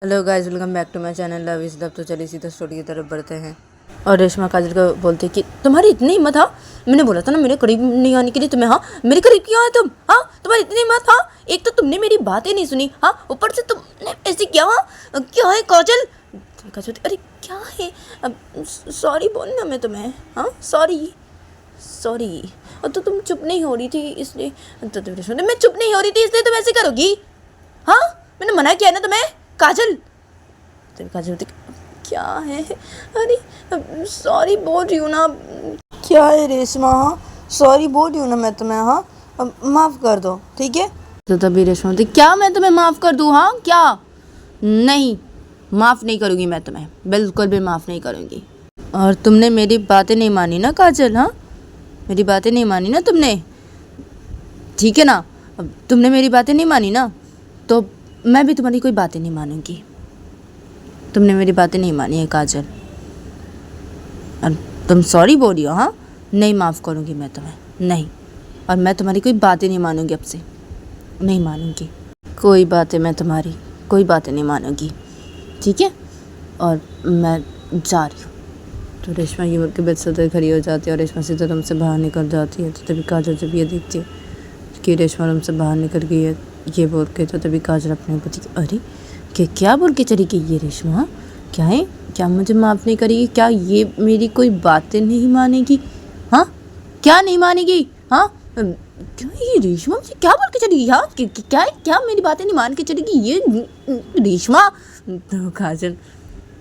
Hello guys, welcome back to my channel love is love. तो चलिए सीधा story की तरफ बढ़ते हैं। और रेशमा काजल को बोलती कि तुम्हारी इतनी हिम्मत, हाँ मैंने बोला था ना मेरे करीब नहीं आने के लिए तुम्हें, हाँ मेरे करीब क्यों आए तुम, हाँ तुम्हारी इतनी हिम्मत, हाँ एक तो तुमने मेरी बातें नहीं सुनी, हाँ ऊपर से तुमने ऐसे किया, हाँ क्या है काजल। काजल अरे क्या है, अब सॉरी बोलना मैं तुम्हें, हाँ सॉरी सॉरी। और तो तुम चुप नहीं हो रही थी इसलिए, तो मैं चुप नहीं हो रही थी इसलिए तुम ऐसे करोगी, हाँ मैंने मना किया ना तुम्हें काजल। तो काजल बोलती क्या है, अरे सॉरी बोल रही हूँ ना। क्या है रेशमा, हाँ सॉरी बोल रही हूँ ना मैं तुम्हें, हाँ अब माफ़ कर दो ठीक है। तो तभी रेशमा बोलती क्या मैं तुम्हें माफ़ कर दूँ, हाँ क्या, नहीं माफ़ नहीं करूँगी मैं तुम्हें, बिल्कुल भी माफ़ नहीं करूँगी। और तुमने मेरी बातें नहीं मानी ना काजल, हाँ मेरी बातें नहीं मानी ना तुमने, ठीक है ना। अब तुमने मेरी बातें नहीं मानी ना तो मैं भी तुम्हारी कोई बातें नहीं मानूंगी। तुमने मेरी बातें नहीं मानी है काजल, और तुम सॉरी बोल रही हो, हाँ नहीं माफ़ करूँगी मैं तुम्हें, नहीं। और मैं तुम्हारी कोई बातें नहीं मानूंगी, अब से नहीं मानूंगी कोई बातें, मैं तुम्हारी कोई बातें नहीं मानूंगी ठीक है। और मैं जा रही हूँ। तो रेशमा ये बोल के बेड से खड़ी हो जाती है और रेशमा सीधा रूम से बाहर निकल जाती है। तो तभी काजल जब ये देखती है कि रेशमा रूम से बाहर निकल गई है ये बोल के, तो तभी काजल अपने को बोलती अरे क्या बोल के चली गई ये रेशमा, क्या है, क्या मुझे माफ़ नहीं करेगी, क्या ये मेरी कोई बातें नहीं मानेगी, हाँ क्या नहीं मानेगी, हाँ क्या ये रेशमा मुझे क्या बोल के चली गई, हाँ क्या है, क्या मेरी बातें नहीं मान के चलेगी ये रेशमा। तो काजल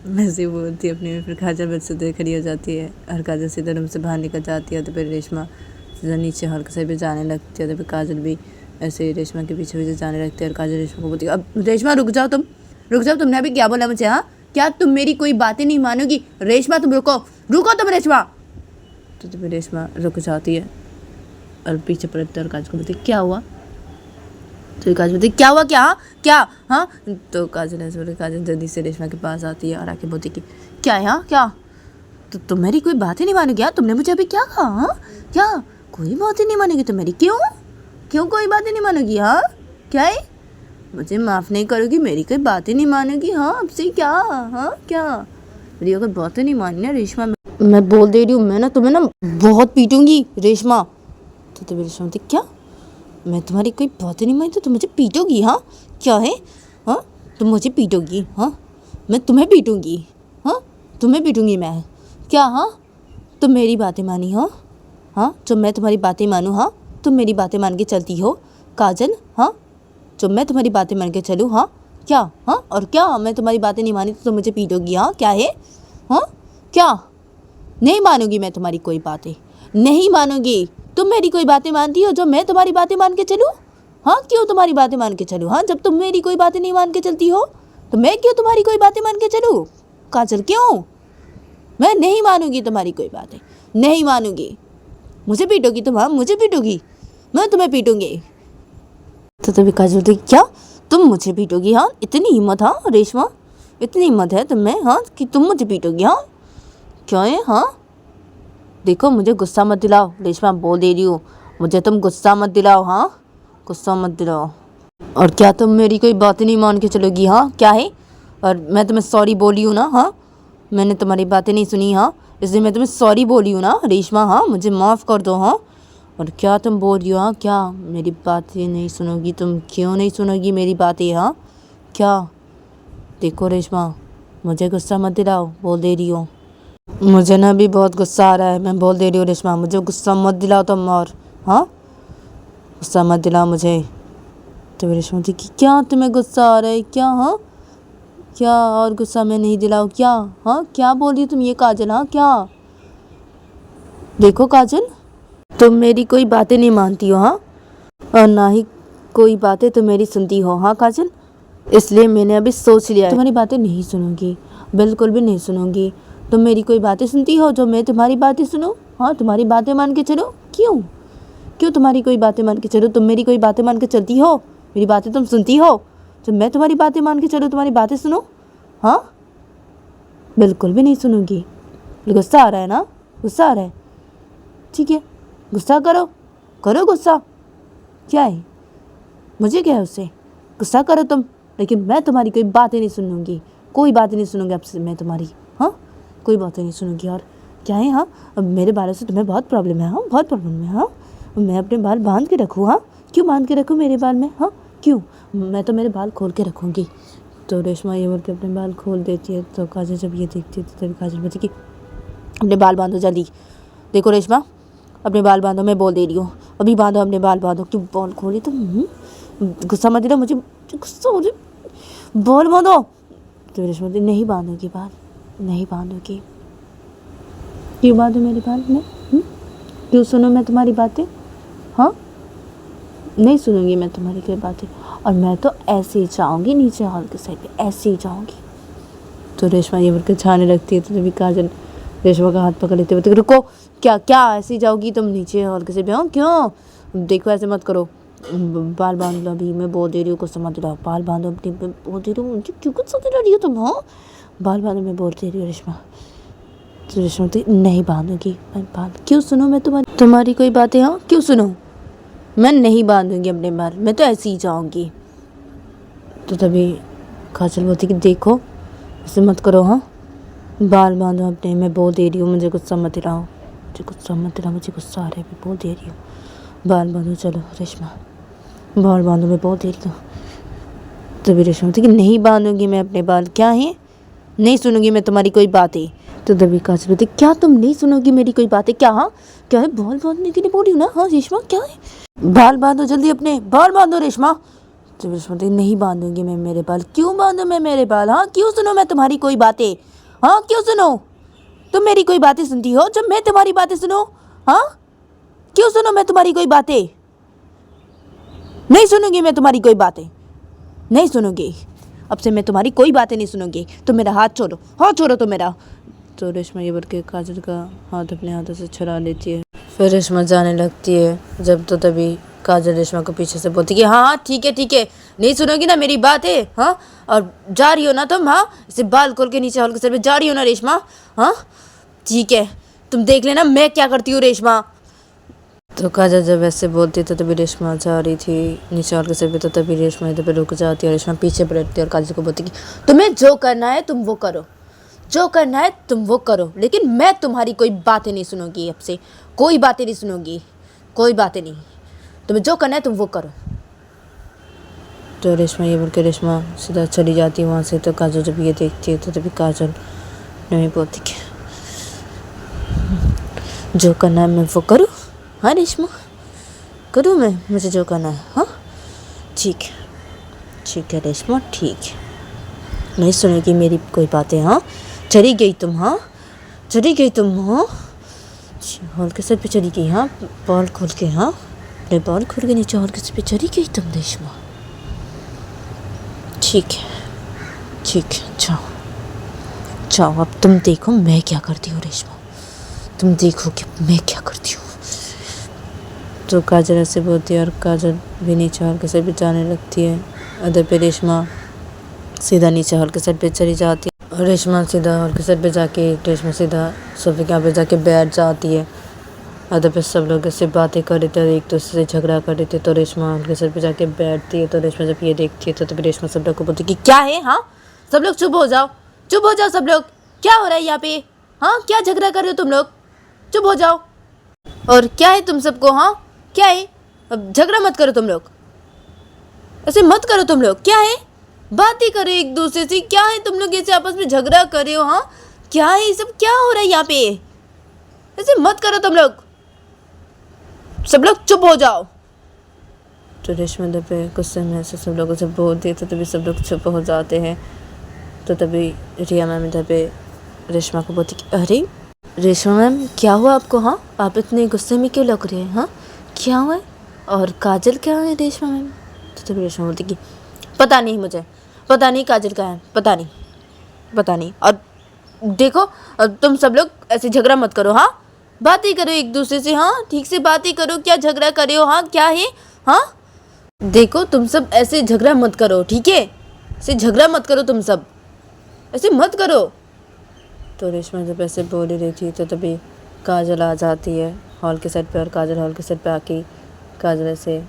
वैसे बोलती है अपनी में, फिर काजल बेड से खड़ी हो जाती है और काजल सीधा रूम से बाहर निकल जाती है। तो फिर रेशमा सीधा नीचे हल्के से भी जाने लगती है। तो फिर काजल भी ऐसे ही रेशमा के पीछे पीछे जाने लगती है और काजल रेशमा को बोलती है अब रेशमा रुक जाओ, रुक जाओ, तुमने अभी क्या बोला मुझे, हाँ क्या तुम मेरी कोई बातें नहीं मानोगी, रेशमा तुम रुको रुको तुम रेशमा। तो फिर रेशमा रुक जाती है और पीछे पलटती है और काजल को बोलती क्या हुआ। तो काजल बोलती क्या हुआ, क्या हाँ। तो काजल ऐसे बोलती, काजल जल्दी से रेशमा के पास आती है और आके बोलती कि क्या है, हाँ क्या, तो तुम मेरी कोई बात ही नहीं मानोगी, हाँ तुमने मुझे अभी क्या कहा, हाँ क्या कोई बात ही नहीं मानोगी तुम मेरी, क्यों क्यों कोई बात ही नहीं मानोगी, हाँ क्या है, मुझे माफ़ नहीं करोगी, मेरी कोई बात ही नहीं मानोगी, हाँ अब से क्या, हाँ क्या मेरी अगर बातें नहीं मानी ना रेशमा, मैं बोल दे रही हूँ मैं ना तुम्हें ना बहुत पीटूंगी रेशमा। तो तभी रेशमा बोलती क्या, मैं तुम्हारी कोई बातें नहीं मानी तो तुम मुझे पीटोगी, हाँ क्या है, हाँ तुम मुझे पीटोगी, हाँ मैं तुम्हें पीटूंगी, हाँ तुम्हें पीटूंगी मैं, क्या हाँ तुम मेरी बातें मानी हो, हाँ जो मैं तुम्हारी बातें मानूँ, हाँ तुम मेरी बातें मान के चलती हो काजल, हाँ जो मैं तुम्हारी बातें मान के चलूँ, हाँ क्या, हाँ और क्या मैं तुम्हारी बातें नहीं मानी तो तुम मुझे पीटोगी, हाँ क्या है, हाँ क्या नहीं मानूंगी मैं तुम्हारी कोई बातें, नहीं मानूंगी, तुम मेरी कोई बातें मानती हो जो मैं तुम्हारी बातें मान के चलूँ, हाँ क्यों तुम्हारी बातें मान के चलूँ, हाँ जब तुम मेरी कोई बातें नहीं मान के चलती हो तो मैं क्यों तुम्हारी कोई बातें मान के चलूँ काजल, क्यों मैं नहीं मानूंगी तुम्हारी कोई बातें, नहीं मानूंगी, मुझे पीटोगी तुम, हाँ मुझे पीटोगी, मैं तुम्हें पीटूंगी। तो तभी काजल बोलती क्या तुम मुझे पीटोगी, हाँ इतनी हिम्मत, हाँ रेशमा इतनी हिम्मत है तुम में, हाँ कि तुम मुझे पीटोगी, हाँ क्या है, हाँ देखो मुझे गुस्सा मत दिलाओ रेशमा, बोल दे रही हूँ मुझे तुम गुस्सा मत दिलाओ, हाँ गुस्सा मत दिलाओ। और क्या तुम मेरी कोई बात नहीं मान के चलोगी, हाँ क्या है, और मैं तुम्हें सॉरी बोली हूँ ना, हाँ मैंने तुम्हारी बातें नहीं सुनी, हाँ इसलिए मैं तुम्हें सॉरी बोली हूँ ना रेशमा, हाँ मुझे माफ़ कर दो, हाँ और क्या तुम बोल रही हो, हाँ क्या मेरी बातें नहीं सुनोगी तुम, क्यों नहीं सुनोगी मेरी बातें, हाँ क्या देखो रेशमा मुझे गुस्सा मत दिलाओ, बोल दे रही हो मुझे ना भी बहुत गुस्सा आ रहा है, मैं बोल दे रही हूँ रेशमा मुझे गुस्सा मत दिलाओ तुम, और हाँ गुस्सा मत दिलाओ मुझे। तो रेशमा बोलती कि क्या तुम्हें गुस्सा आ रहा है, क्या हाँ क्या, और गुस्सा मैं नहीं दिलाऊँ क्या, हाँ क्या बोल रही तुम ये काजल, हाँ क्या देखो काजल तुम मेरी कोई बातें नहीं मानती हो, हाँ और ना ही कोई बातें तुम मेरी सुनती हो, हाँ काजल इसलिए मैंने अभी सोच लिया है तुम्हारी बातें नहीं सुनूंगी, बिल्कुल भी नहीं सुनूंगी। तुम मेरी कोई बातें सुनती हो जो मैं तुम्हारी बातें सुनूं, हाँ तुम्हारी बातें मान के चलो, क्यों क्यों तुम्हारी कोई बातें मान के चलो, तुम मेरी कोई बातें मान के चलती हो, मेरी बातें तुम सुनती हो, तो मैं तुम्हारी बातें मान के चलो तुम्हारी बातें सुनो, हाँ बिल्कुल भी नहीं सुनूंगी। गुस्सा आ रहा है ना, गुस्सा आ रहा है, ठीक है गुस्सा करो, करो गुस्सा, क्या है मुझे क्या है उससे, गुस्सा करो तुम, लेकिन मैं तुम्हारी कोई बातें नहीं सुनूंगी, कोई बातें नहीं सुनूंगी आपसे मैं तुम्हारी। हाँ, कोई बातें नहीं सुनूंगी। और क्या है? हाँ, अब मेरे बालों से तुम्हें बहुत प्रॉब्लम है। हाँ, बहुत प्रॉब्लम है। हाँ, मैं अपने बाल बांध के रखूँ? हाँ, क्यों बांध के रखूँ मेरे बाल में? हाँ, क्यों? मैं तो मेरे बाल खोल के रखूँगी। तो रेशमा ये बोल के अपने बाल खोल देती है। तो काजल जब ये देखती है तो तभी काजल बोलती कि अपने बाल बांधो जल्दी। देखो रेशमा, अपने बाल बांधो, मैं बोल दे रही हूँ, अभी बांधो अपने बाल बांधो। क्यों बाल खोली तुम? गुस्सा मत दिला मुझे, गुस्सा हो रही। बाल बांधो। तो रेशमा बोलती नहीं बांधूंगी बाल, नहीं बांधूंगी। क्यों बांधो मेरे बाल में? क्यों सुनो मैं तुम्हारी बातें? हाँ, नहीं सुनूंगी मैं तुम्हारी कोई बातें। और मैं तो ऐसे ही जाऊँगी नीचे हॉल के साइड पे, ऐसे ही जाऊँगी। तो रेशमा ये बोल के छाने लगती है। तो तभी काजल रेशमा का हाथ पकड़ लेते हुए, रुको, क्या क्या ऐसे ही जाओगी तुम नीचे हॉल के साइड पे? हाँ, क्यों? देखो ऐसे मत करो, बाल बांध लो अभी, मैं बोल दे रही हूँ, कुछ समझ लो, बाल बांधो अपनी, मैं बोल दे रही हूँ। मुझे क्यों कुछ समझ रही हो तुम? हाँ, बाल बांधो, मैं बोल दे रही हूँ रेशमा। तो रेशमा तो नहीं बांधूंगी मैं बाल। क्यों सुनो मैं तुम्हारी कोई बातें? हाँ, क्यों सुनो? मैं नहीं बांधूंगी अपने बाल, मैं तो ऐसे ही जाऊँगी। तो तभी काजल बोलती कि देखो ऐसे मत करो। हाँ, बाल बांधो अपने, मैं बोल दे रही हूँ, मुझे गुस्सा मत दिलाओ, मुझे गुस्सा मत दिलाओ, मुझे गुस्सा आ रहा है, मैं बोल दे रही हूँ। बाल बांधो, चलो रेशमा, बाल बांधो, मैं बोल दे रही हूँ। तभी रेशमा बोलती कि नहीं बांधूंगी मैं अपने बाल। क्या है? नहीं सुनूंगी मैं तुम्हारी कोई बातें। तो तभी काजल बोलती क्या तुम नहीं सुनोगी मेरी कोई बातें? क्या? हाँ, क्या है? बाल बांधने के लिए बोल रही हूँ ना। हाँ रेशमा, क्या है? बाल बांधो जल्दी, अपने बाल बांधो रेशमा। तो रेशमा बोलती नहीं बांधूंगी मैं मेरे बाल। क्यों बांधूं मैं मेरे बाल? हाँ, क्यों सुनो मैं तुम्हारी कोई बातें? हाँ, क्यों सुनो? तुम मेरी कोई बातें सुनती हो जब मैं तुम्हारी बातें सुनो? हाँ, क्यों सुनो मैं तुम्हारी कोई बातें? नहीं सुनूंगी मैं तुम्हारी कोई बातें, नहीं सुनूंगी। अब से मैं तुम्हारी कोई बातें नहीं सुनूंगी। तुम मेरा हाथ छोड़ो, हाथ छोड़ो तो मेरा। तो रेशमा ये बोल के काजल का हाथ अपने हाथों से छुड़ा लेती है। फिर रेशमा जाने लगती है। जब तो तभी काजल रेशमा को पीछे से बोलती कि हाँ हाँ ठीक है ठीक है, नहीं सुनोगी ना मेरी बात है? हाँ, और जा रही हो ना तुम? हाँ, इसे बाल खोल के नीचे हॉल के सर पे जा रही हो ना रेशमा? हाँ, ठीक है, तुम देख लेना मैं क्या करती हूँ रेशमा। तो काजल जब ऐसे बोलती तो तभी रेशमा जा रही थी नीचे हॉल के सर पे। तो तभी रेशमा इधर पे रुक जाती है और रेशमा पीछे पलटती है और काजल को बोलती कि तुम्हें जो करना है तुम वो करो, जो करना है तुम वो करो, लेकिन मैं तुम्हारी कोई बातें नहीं सुनूंगी। अब से कोई बातें नहीं सुनूंगी, कोई बातें नहीं। तुम्हें जो करना है तुम वो करो। तो रेशमा ये बोल के रेशमा सीधा चली जाती है वहाँ से। तो काजल जब ये देखती है तो तभी काजल नहीं बोलती कि जो करना है मैं वो करूँ। हाँ रेशमा, करूँ मैं, मुझे जो करना है। हाँ, ठीक है, ठीक है रेशमा, ठीक है, नहीं सुनेगी मेरी कोई बातें। हाँ, चली गई तुम? हाँ, चली गई तुम? हाँ, हॉल के सर पे चली गई? हाँ, बाल खोल के? हाँ, अपने बाल खोल के नीचे हॉल के सर पे चली गई तुम रेशमा? ठीक है, ठीक है, जाओ जाओ, अब तुम देखो मैं क्या करती हूँ रेशमा, तुम देखो कि मैं क्या करती हूँ। तो काजल ऐसे बोलती है और काजल भी नीचे हॉल के सर पे जाने लगती है। अदर पे रेशमा सीधा नीचे हॉल के सर पे चली जाती है और रेशमा सीधा हॉल के सर पे जाके रेशमा सीधा सोफे के यहाँ पे जाके बैठ जाती है। अदर पे सब लोग ऐसे बातें कर रहे थे और एक दूसरे से झगड़ा कर रहे थे। तो रेशमा हॉल के सर पे जाके बैठती है। तो रेशमा जब ये देखती है तो तभी रेशमा सब लोग को बोलती है कि क्या है? हाँ, सब लोग चुप हो जाओ, चुप हो जाओ सब लोग, क्या हो रहा है यहाँ पे? हाँ, क्या झगड़ा कर रहे हो तुम लोग? चुप हो जाओ। और क्या है तुम सबको? हाँ, क्या है? अब झगड़ा मत करो तुम लोग, ऐसे मत करो तुम लोग। क्या है? बातें करो एक दूसरे से, क्या है तुम लोग ऐसे आपस में झगड़ा कर रहे हो? हाँ, क्या है ये सब? क्या हो रहा है यहाँ पे? ऐसे मत करो तुम लोग, सब लोग चुप हो जाओ। तो रेशमा पे गुस्से में ऐसे सब लोगों से बोलती है तो तभी सब लोग चुप हो जाते हैं। तो तभी रिया मैम इधर पे रेशमा को बोलती कि अरे रेशमा मैम क्या हुआ आपको? हाँ, आप इतने गुस्से में क्यों लग रहे हैं? हाँ, क्या हुआ है? और काजल क्या है रेशमा मैम? तो तभी रेशमा बोलती कि पता नहीं, मुझे पता नहीं काजल का है, पता नहीं, पता नहीं। और देखो तुम सब लोग ऐसे झगड़ा मत करो। हाँ, बातें करो एक दूसरे से। हाँ, ठीक से बातें करो, क्या झगड़ा करे हो? हाँ, क्या है? हाँ, देखो तुम सब ऐसे झगड़ा मत करो, ठीक है? ऐसे झगड़ा मत करो, तुम सब ऐसे मत करो। तो रेशमा जब ऐसे बोल ही रही थी तो तभी काजल आ जाती है हॉल के सेट पे और काजल हॉल के सेट पे आके काजल ऐसे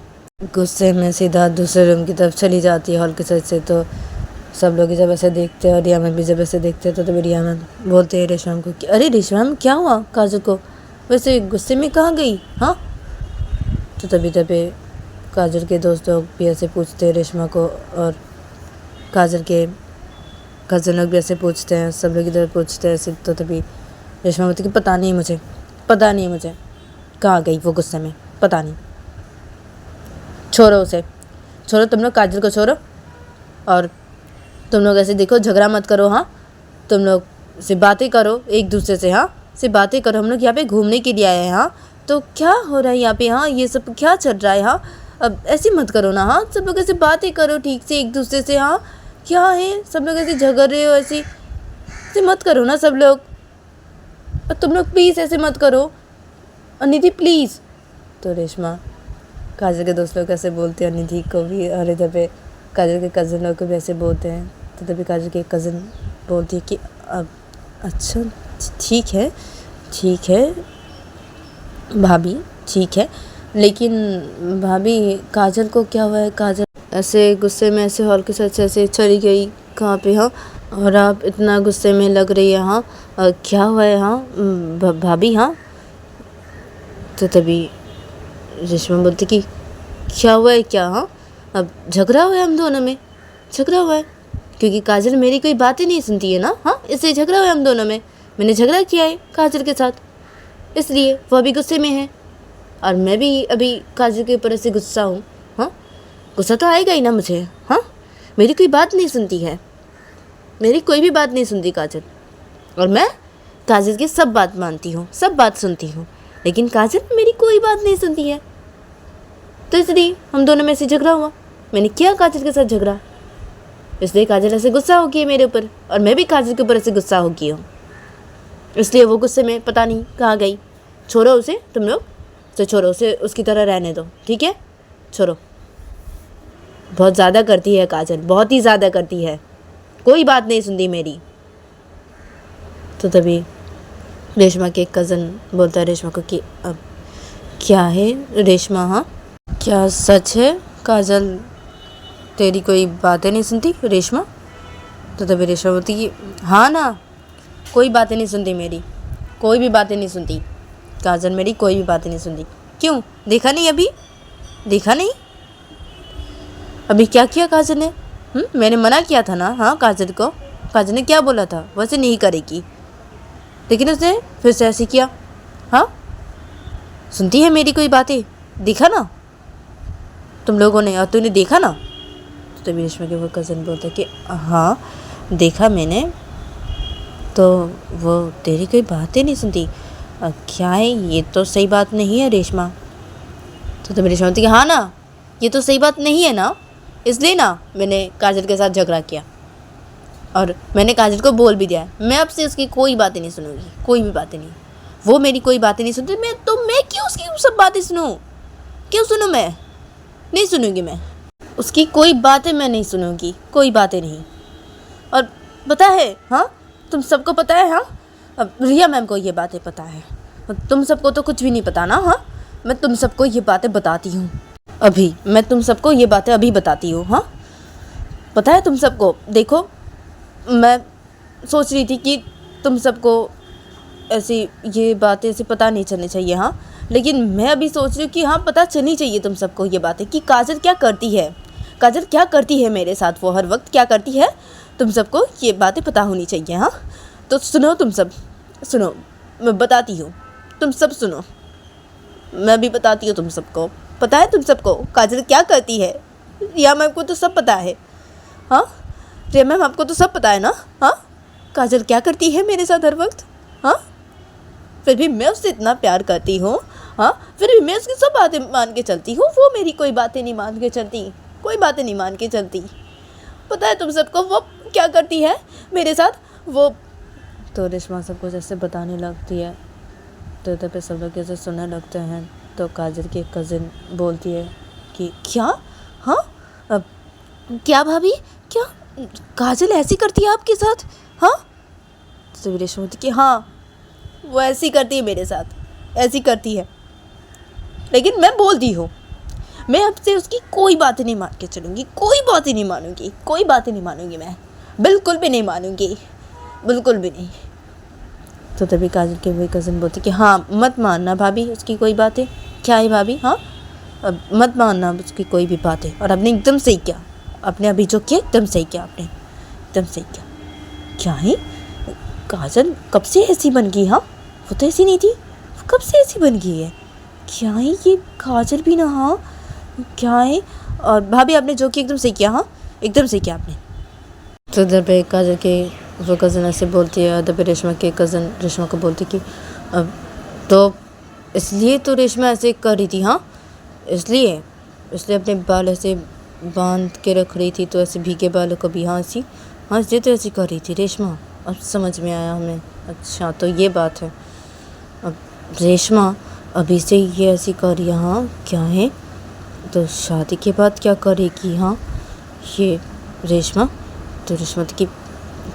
गुस्से में सीधा दूसरे रूम की तरफ चली जाती है हॉल के साइड से। तो सब लोग जब ऐसे देखते हैं और रिया मैम भी जब ऐसे देखते हैं तो तभी रिया मैम बोलते हैं रेशमा मैम को कि अरे रेशमा मैम क्या हुआ काजल को, वैसे गुस्से में कहाँ गई? हाँ, तो तभी काजल के दोस्त लोग भी ऐसे पूछते हैं रेशमा को, और काजल के कज़न लोग भी ऐसे पूछते हैं, सब लोग इधर पूछते हैं ऐसे। तो तभी रेशमा बोलती कि पता नहीं मुझे कहाँ गई वो गुस्से में, पता नहीं। छोड़ो उसे, छोड़ो तुम लोग, काजल को छोड़ो, और तुम लोग ऐसे देखो झगड़ा मत करो। हाँ, तुम लोग से बातें करो एक दूसरे से। हाँ, से बातें करो, हम लोग यहाँ पे घूमने के लिए आए हैं। हाँ, तो क्या हो रहा है यहाँ पे? हाँ, ये सब क्या चल रहा है? हाँ, अब ऐसे मत करो ना। हाँ, सब लोग ऐसे बातें करो ठीक से एक दूसरे से। हाँ, क्या है सब लोग ऐसे झगड़ रहे हो? ऐसे मत करो ना सब लोग, और तुम लोग प्लीज़ ऐसे मत करो, और निधि प्लीज़। तो रेशमा काजल के दोस्त लोग ऐसे बोलते हैं, निधि को भी, और इधर पे काजल के कज़न लोग को भी ऐसे बोलते हैं। तो तभी काजल की एक कज़न बोलती है कि अब अच्छा ठीक है भाभी, ठीक है, लेकिन भाभी काजल को क्या हुआ है? काजल ऐसे गुस्से में ऐसे हॉल के साथ से ऐसे चली गई कहाँ पे? हाँ, और आप इतना गुस्से में लग रही है। हाँ, क्या हुआ है? हाँ भाभी। हाँ, तो तभी रेशमा बोलती कि क्या हुआ है क्या? हाँ, अब झगड़ा हुआ है हम दोनों में, झगड़ा हुआ है क्योंकि काजल मेरी कोई बात ही नहीं सुनती है ना। हाँ, इसलिए झगड़ा हुआ है हम दोनों में, मैंने झगड़ा किया है काजल के साथ, इसलिए वो अभी गुस्से में है, और मैं भी अभी काजल के ऊपर ऐसे गुस्सा हूँ। हाँ, गुस्सा तो आएगा ही ना मुझे। हाँ, मेरी कोई बात नहीं सुनती है, मेरी कोई भी बात नहीं सुनती काजल, और मैं काजल की सब बात मानती हूँ, सब बात सुनती हूँ, लेकिन काजल मेरी कोई बात नहीं सुनती है। तो इसलिए हम दोनों में से झगड़ा हुआ, मैंने किया काजल के साथ झगड़ा, इसलिए काजल ऐसे गुस्सा हो गई है मेरे ऊपर, और मैं भी काजल के ऊपर ऐसे गुस्सा हो गई हूँ, इसलिए वो गुस्से में पता नहीं कहाँ गई। छोड़ो उसे, तुम लोग तो छोड़ो उसे, उसकी तरह रहने दो, ठीक है, छोड़ो। बहुत ज़्यादा करती है काजल, बहुत ही ज़्यादा करती है, कोई बात नहीं सुनती मेरी। तो तभी रेशमा के एक कज़न बोलता है रेशमा को कि अब क्या है रेशमा? हाँ, क्या सच है काजल तेरी कोई बातें नहीं सुनती रेशमा? तो तभी रेशमा बोलती कि हाँ ना, कोई बातें नहीं सुनती मेरी, कोई भी बातें नहीं सुनती काजल, मेरी कोई भी बातें नहीं सुनती। क्यों, देखा नहीं अभी? देखा नहीं अभी क्या किया काजल ने? मैंने मना किया था ना। हाँ, काजल को, काजल ने क्या बोला था, वैसे नहीं करेगी, लेकिन उसने फिर से ऐसे किया। हाँ, सुनती है मेरी कोई बातें? देखा ना तुम लोगों ने, और तूने देखा ना? तो तभी रेशमा के वो कज़न बोलता है कि हाँ देखा मैंने, तो वो तेरी कोई बातें नहीं सुनती। क्या है, ये तो सही बात नहीं है रेशमा। तो तभी रेशमा बोलती है कि हाँ ना, ये तो सही बात नहीं है ना, इसलिए ना मैंने काजल के साथ झगड़ा किया, और मैंने काजल को बोल भी दिया मैं अब से उसकी कोई बातें नहीं सुनूंगी, कोई भी बातें नहीं, वो मेरी कोई बातें नहीं सुनती, मैं क्यों उसकी सब बातें सुनूं? क्यों सुनूं? मैं नहीं सुनूंगी, मैं उसकी कोई बातें मैं नहीं सुनूंगी, कोई बातें नहीं। और पता है, हाँ तुम सबको पता है, हाँ अब रिया मैम को ये बातें पता है, तुम सबको तो कुछ भी नहीं पता ना। हाँ, मैं तुम सबको ये बातें बताती हूँ अभी, मैं तुम सबको ये बातें अभी बताती हूँ। हाँ, पता है तुम सबको। देखो, मैं सोच रही थी कि तुम सबको ऐसी ये बातें ऐसे पता नहीं चलनी चाहिए। हाँ, लेकिन मैं अभी सोच रही हूँ कि हाँ पता चलनी चाहिए तुम सबको ये बातें कि काजल क्या करती है, काजल क्या करती है मेरे साथ, वो हर वक्त क्या करती है, तुम सबको ये बातें पता होनी चाहिए। हाँ, तो सुनो, तुम सब सुनो, मैं बताती हूँ, तुम सब सुनो, मैं भी बताती हूँ तुम सबको। पता है तुम सबको काजल क्या करती है? रिया मैम को तो सब पता है। हाँ, रिया मैम आपको तो सब पता है ना। हाँ, काजल क्या करती है मेरे साथ हर वक्त। हाँ, फिर भी मैं उससे इतना प्यार करती हूँ। हाँ, फिर भी मैं उसकी सब बातें मान के चलती हूँ, वो मेरी कोई बातें नहीं मान के चलती, कोई बातें नहीं मान के चलती। पता है तुम सबको वो क्या करती है मेरे साथ? वो तो रेशमा सबको जैसे बताने लगती है, तो इधर पे सब लोग जैसे सुनने लगते हैं। तो काजल की एक कज़न बोलती है कि क्या? हाँ, अब क्या भाभी, क्या काजल ऐसी करती है आपके साथ? हाँ, तो रेशमा बोलती कि हाँ वो ऐसी करती है मेरे साथ, ऐसी करती है, लेकिन मैं बोलती हूँ, मैं अब से उसकी कोई बात नहीं मान के चलूँगी, कोई बात ही नहीं मानूंगी, कोई बात ही नहीं मानूंगी मैं, बिल्कुल भी नहीं मानूंगी, बिल्कुल भी नहीं। तो तभी काजल के वही कज़न बोलती कि हाँ मत मानना भाभी उसकी कोई बात है। क्या है भाभी? हाँ अब मत मानना उसकी कोई भी बात है। और आपने एकदम सही किया, आपने अभी जो किया एकदम सही किया, आपने एकदम सही किया। क्या है काजल कब से ऐसी बन गई? हाँ वो तो ऐसी नहीं थी, वो कब से ऐसी बन गई है? क्या है ये काजल भी ना? हाँ क्या है? और भाभी आपने जो किया एकदम सही किया, हाँ एकदम सही किया आपने। तो इधर पे काजल के वो कज़न ऐसे बोलती है, इधर पे रेशमा के कज़न रेशमा को बोलती कि अब तो इसलिए तो रेशमा ऐसे कर रही थी, हाँ इसलिए अपने बाल ऐसे बांध के रख रही थी, तो ऐसे भीगे बालों को भी, हाँ इसलिए तो ऐसी कर रही थी रेशमा। अब समझ में आया हमें, अच्छा तो ये बात है। अब रेशमा अभी से ये ऐसी कर रही है, हाँ क्या है? तो शादी के बाद क्या करेगी? हाँ ये रेशमा तो रेशमा तो कि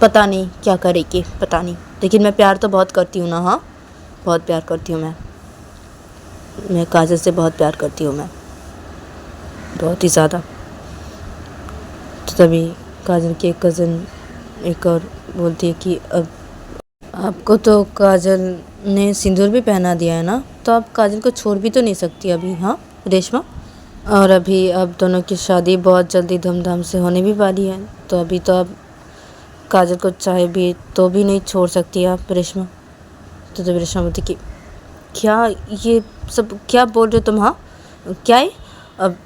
पता नहीं क्या करेगी, पता नहीं, लेकिन मैं प्यार तो बहुत करती हूँ ना, हाँ बहुत प्यार करती हूँ मैं काजल से बहुत प्यार करती हूँ मैं, बहुत ही ज़्यादा। तो तभी काजल की एक कज़न एक और बोलती है कि अब आपको तो काजल ने सिंदूर भी पहना दिया है ना, तो आप काजल को छोड़ भी तो नहीं सकती अभी, हाँ रेशमा। और अभी अब दोनों की शादी बहुत जल्दी धूमधाम से होने भी वाली है, तो अभी तो आप काजल को चाहे भी तो भी नहीं छोड़ सकती आप रेशमा। तो तभी रेशमा बोलती कि क्या ये सब क्या बोल रहे हो तुम? हाँ क्या है? अब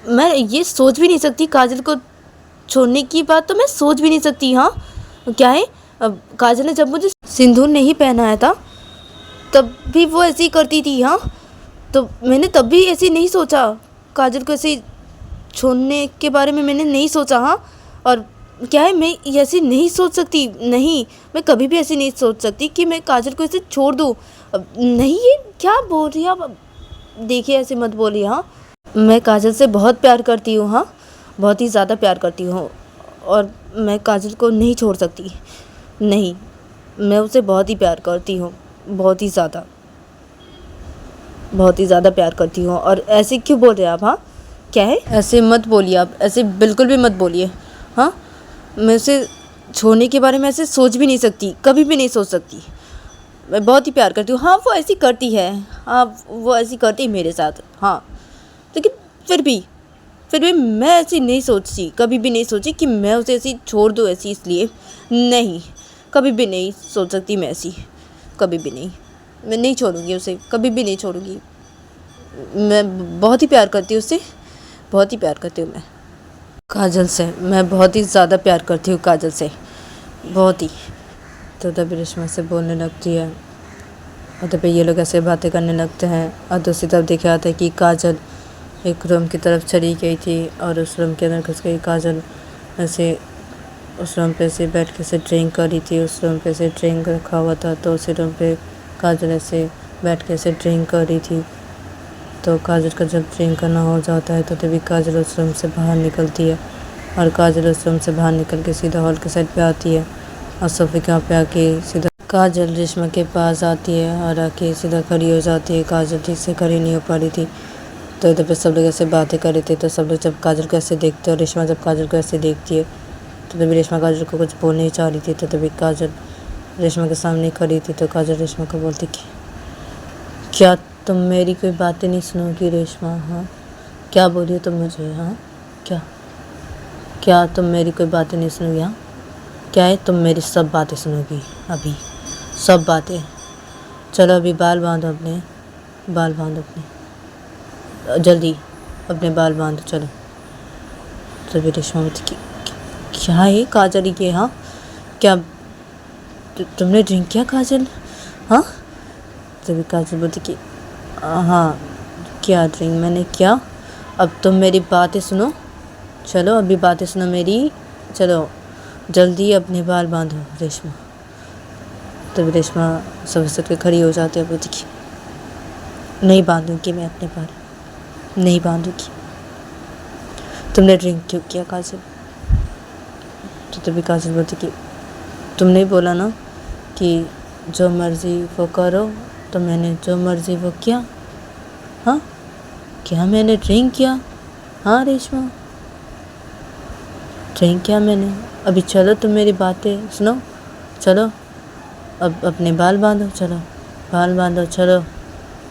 मैं ये सोच भी नहीं सकती, काजल को छोड़ने की बात तो मैं सोच भी नहीं सकती। हाँ क्या है? अब काजल ने जब मुझे सिंदूर नहीं पहनाया था तब भी वो ऐसे ही करती थी, हाँ तो मैंने तब भी ऐसे नहीं सोचा, काजल को ऐसे छोड़ने के बारे में मैंने नहीं सोचा। हाँ और क्या है, मैं ऐसे नहीं सोच सकती, नहीं मैं कभी भी ऐसे नहीं सोच सकती कि मैं काजल को ऐसे छोड़ दूँ। अब नहीं ये क्या बोल रही है आप? देखिए ऐसे मत बोलिए, हाँ मैं काजल से बहुत प्यार करती हूँ, हाँ बहुत ही ज़्यादा प्यार करती हूँ, और मैं काजल को नहीं छोड़ सकती, नहीं मैं उसे बहुत ही प्यार करती हूँ, बहुत ही ज़्यादा प्यार करती हूँ। और ऐसे क्यों बोल रहे हैं आप? हाँ क्या है? ऐसे मत बोलिए आप, ऐसे बिल्कुल भी मत बोलिए। हाँ मैं उसे छोड़ने के बारे में ऐसे सोच भी नहीं सकती, कभी भी नहीं सोच सकती, मैं बहुत ही प्यार करती हूँ। हाँ वो ऐसी करती है, हाँ वो ऐसी करती है मेरे साथ, हाँ लेकिन फिर भी मैं ऐसी नहीं सोचती, कभी भी नहीं सोची कि मैं उसे ऐसी छोड़ दूँ ऐसी, इसलिए नहीं कभी भी नहीं सोच सकती मैं ऐसी, कभी भी नहीं, मैं नहीं छोड़ूंगी उसे, कभी भी नहीं छोड़ूंगी। मैं बहुत ही प्यार करती हूँ उससे, बहुत ही प्यार करती हूँ मैं काजल से, मैं बहुत ही ज़्यादा प्यार करती हूँ काजल से, बहुत ही। तो तभी रेशमा से बोलने लगती है, और तभी ये लोग ऐसे बातें करने लगते हैं, और दूसरी तरफ देखा जाता है कि काजल एक रूम की तरफ चली गई थी, और उस रूम के अंदर घुस गई काजल, ऐसे उस रूम पे से बैठ के से ड्रिंक कर रही थी, उस रूम पे से ड्रिंक रखा हुआ था, तो उसी रूम पे काजल ऐसे बैठ के से ड्रिंक कर रही थी। तो काजल का जब ड्रिंक करना हो जाता है तो तभी काजल उस रूम से बाहर निकलती है, और काजल उस रूम से बाहर निकल के सीधा हॉल के साइड पे आती है, और सोफे के यहाँ पे आके सीधा काजल रेशमा के पास आती है, और आके सीधा खड़ी हो जाती है। काजल ठीक से खड़ी नहीं हो पा रही थी, तो इधर पे सब लोग ऐसे बातें कर रहे थे, तो सब लोग जब काजल को ऐसे देखते हैं और रेशमा जब काजल को ऐसे देखती है, तो तभी रेशमा काजल को कुछ बोलने ही चाह रही थी, तो तभी काजल रेशमा के सामने खड़ी थी, तो काजल रेशमा को बोलती कि क्या तुम मेरी कोई बातें नहीं सुनोगी रेशमा? हाँ क्या बोली हो तुम मुझे? हाँ क्या तुम मेरी कोई बातें नहीं सुनोगी? हाँ क्या है, तुम मेरी सब बातें सुनोगी, अभी सब बातें। चलो अभी बाल बांधो अपने, जल्दी अपने बाल बांधो चलो। तभी रेशमा बोलती कि क्या है काजल ये? हाँ क्या तुमने ड्रिंक किया काजल? हाँ तभी काजल बोलती कि हाँ क्या ड्रिंक मैंने किया, अब तुम मेरी बातें सुनो, चलो अभी बातें सुनो मेरी, चलो जल्दी अपने बाल बांधो रेशमा। तभी रेशमा सब सट के खड़ी हो जाती है, बोलती कि नहीं बांधूंगी मैं अपने बाल, नहीं बांधूंगी। तुमने ड्रिंक क्यों किया काजल? तो तभी काजल बोलती कि तुमने बोला ना कि जो मर्ज़ी वो करो, तो मैंने जो मर्ज़ी वो किया। हाँ क्या मैंने ड्रिंक किया? हाँ रेशमा, ड्रिंक किया मैंने। अभी चलो तुम मेरी बातें सुनो, चलो अब अपने बाल बांधो, चलो बाल बांधो, चलो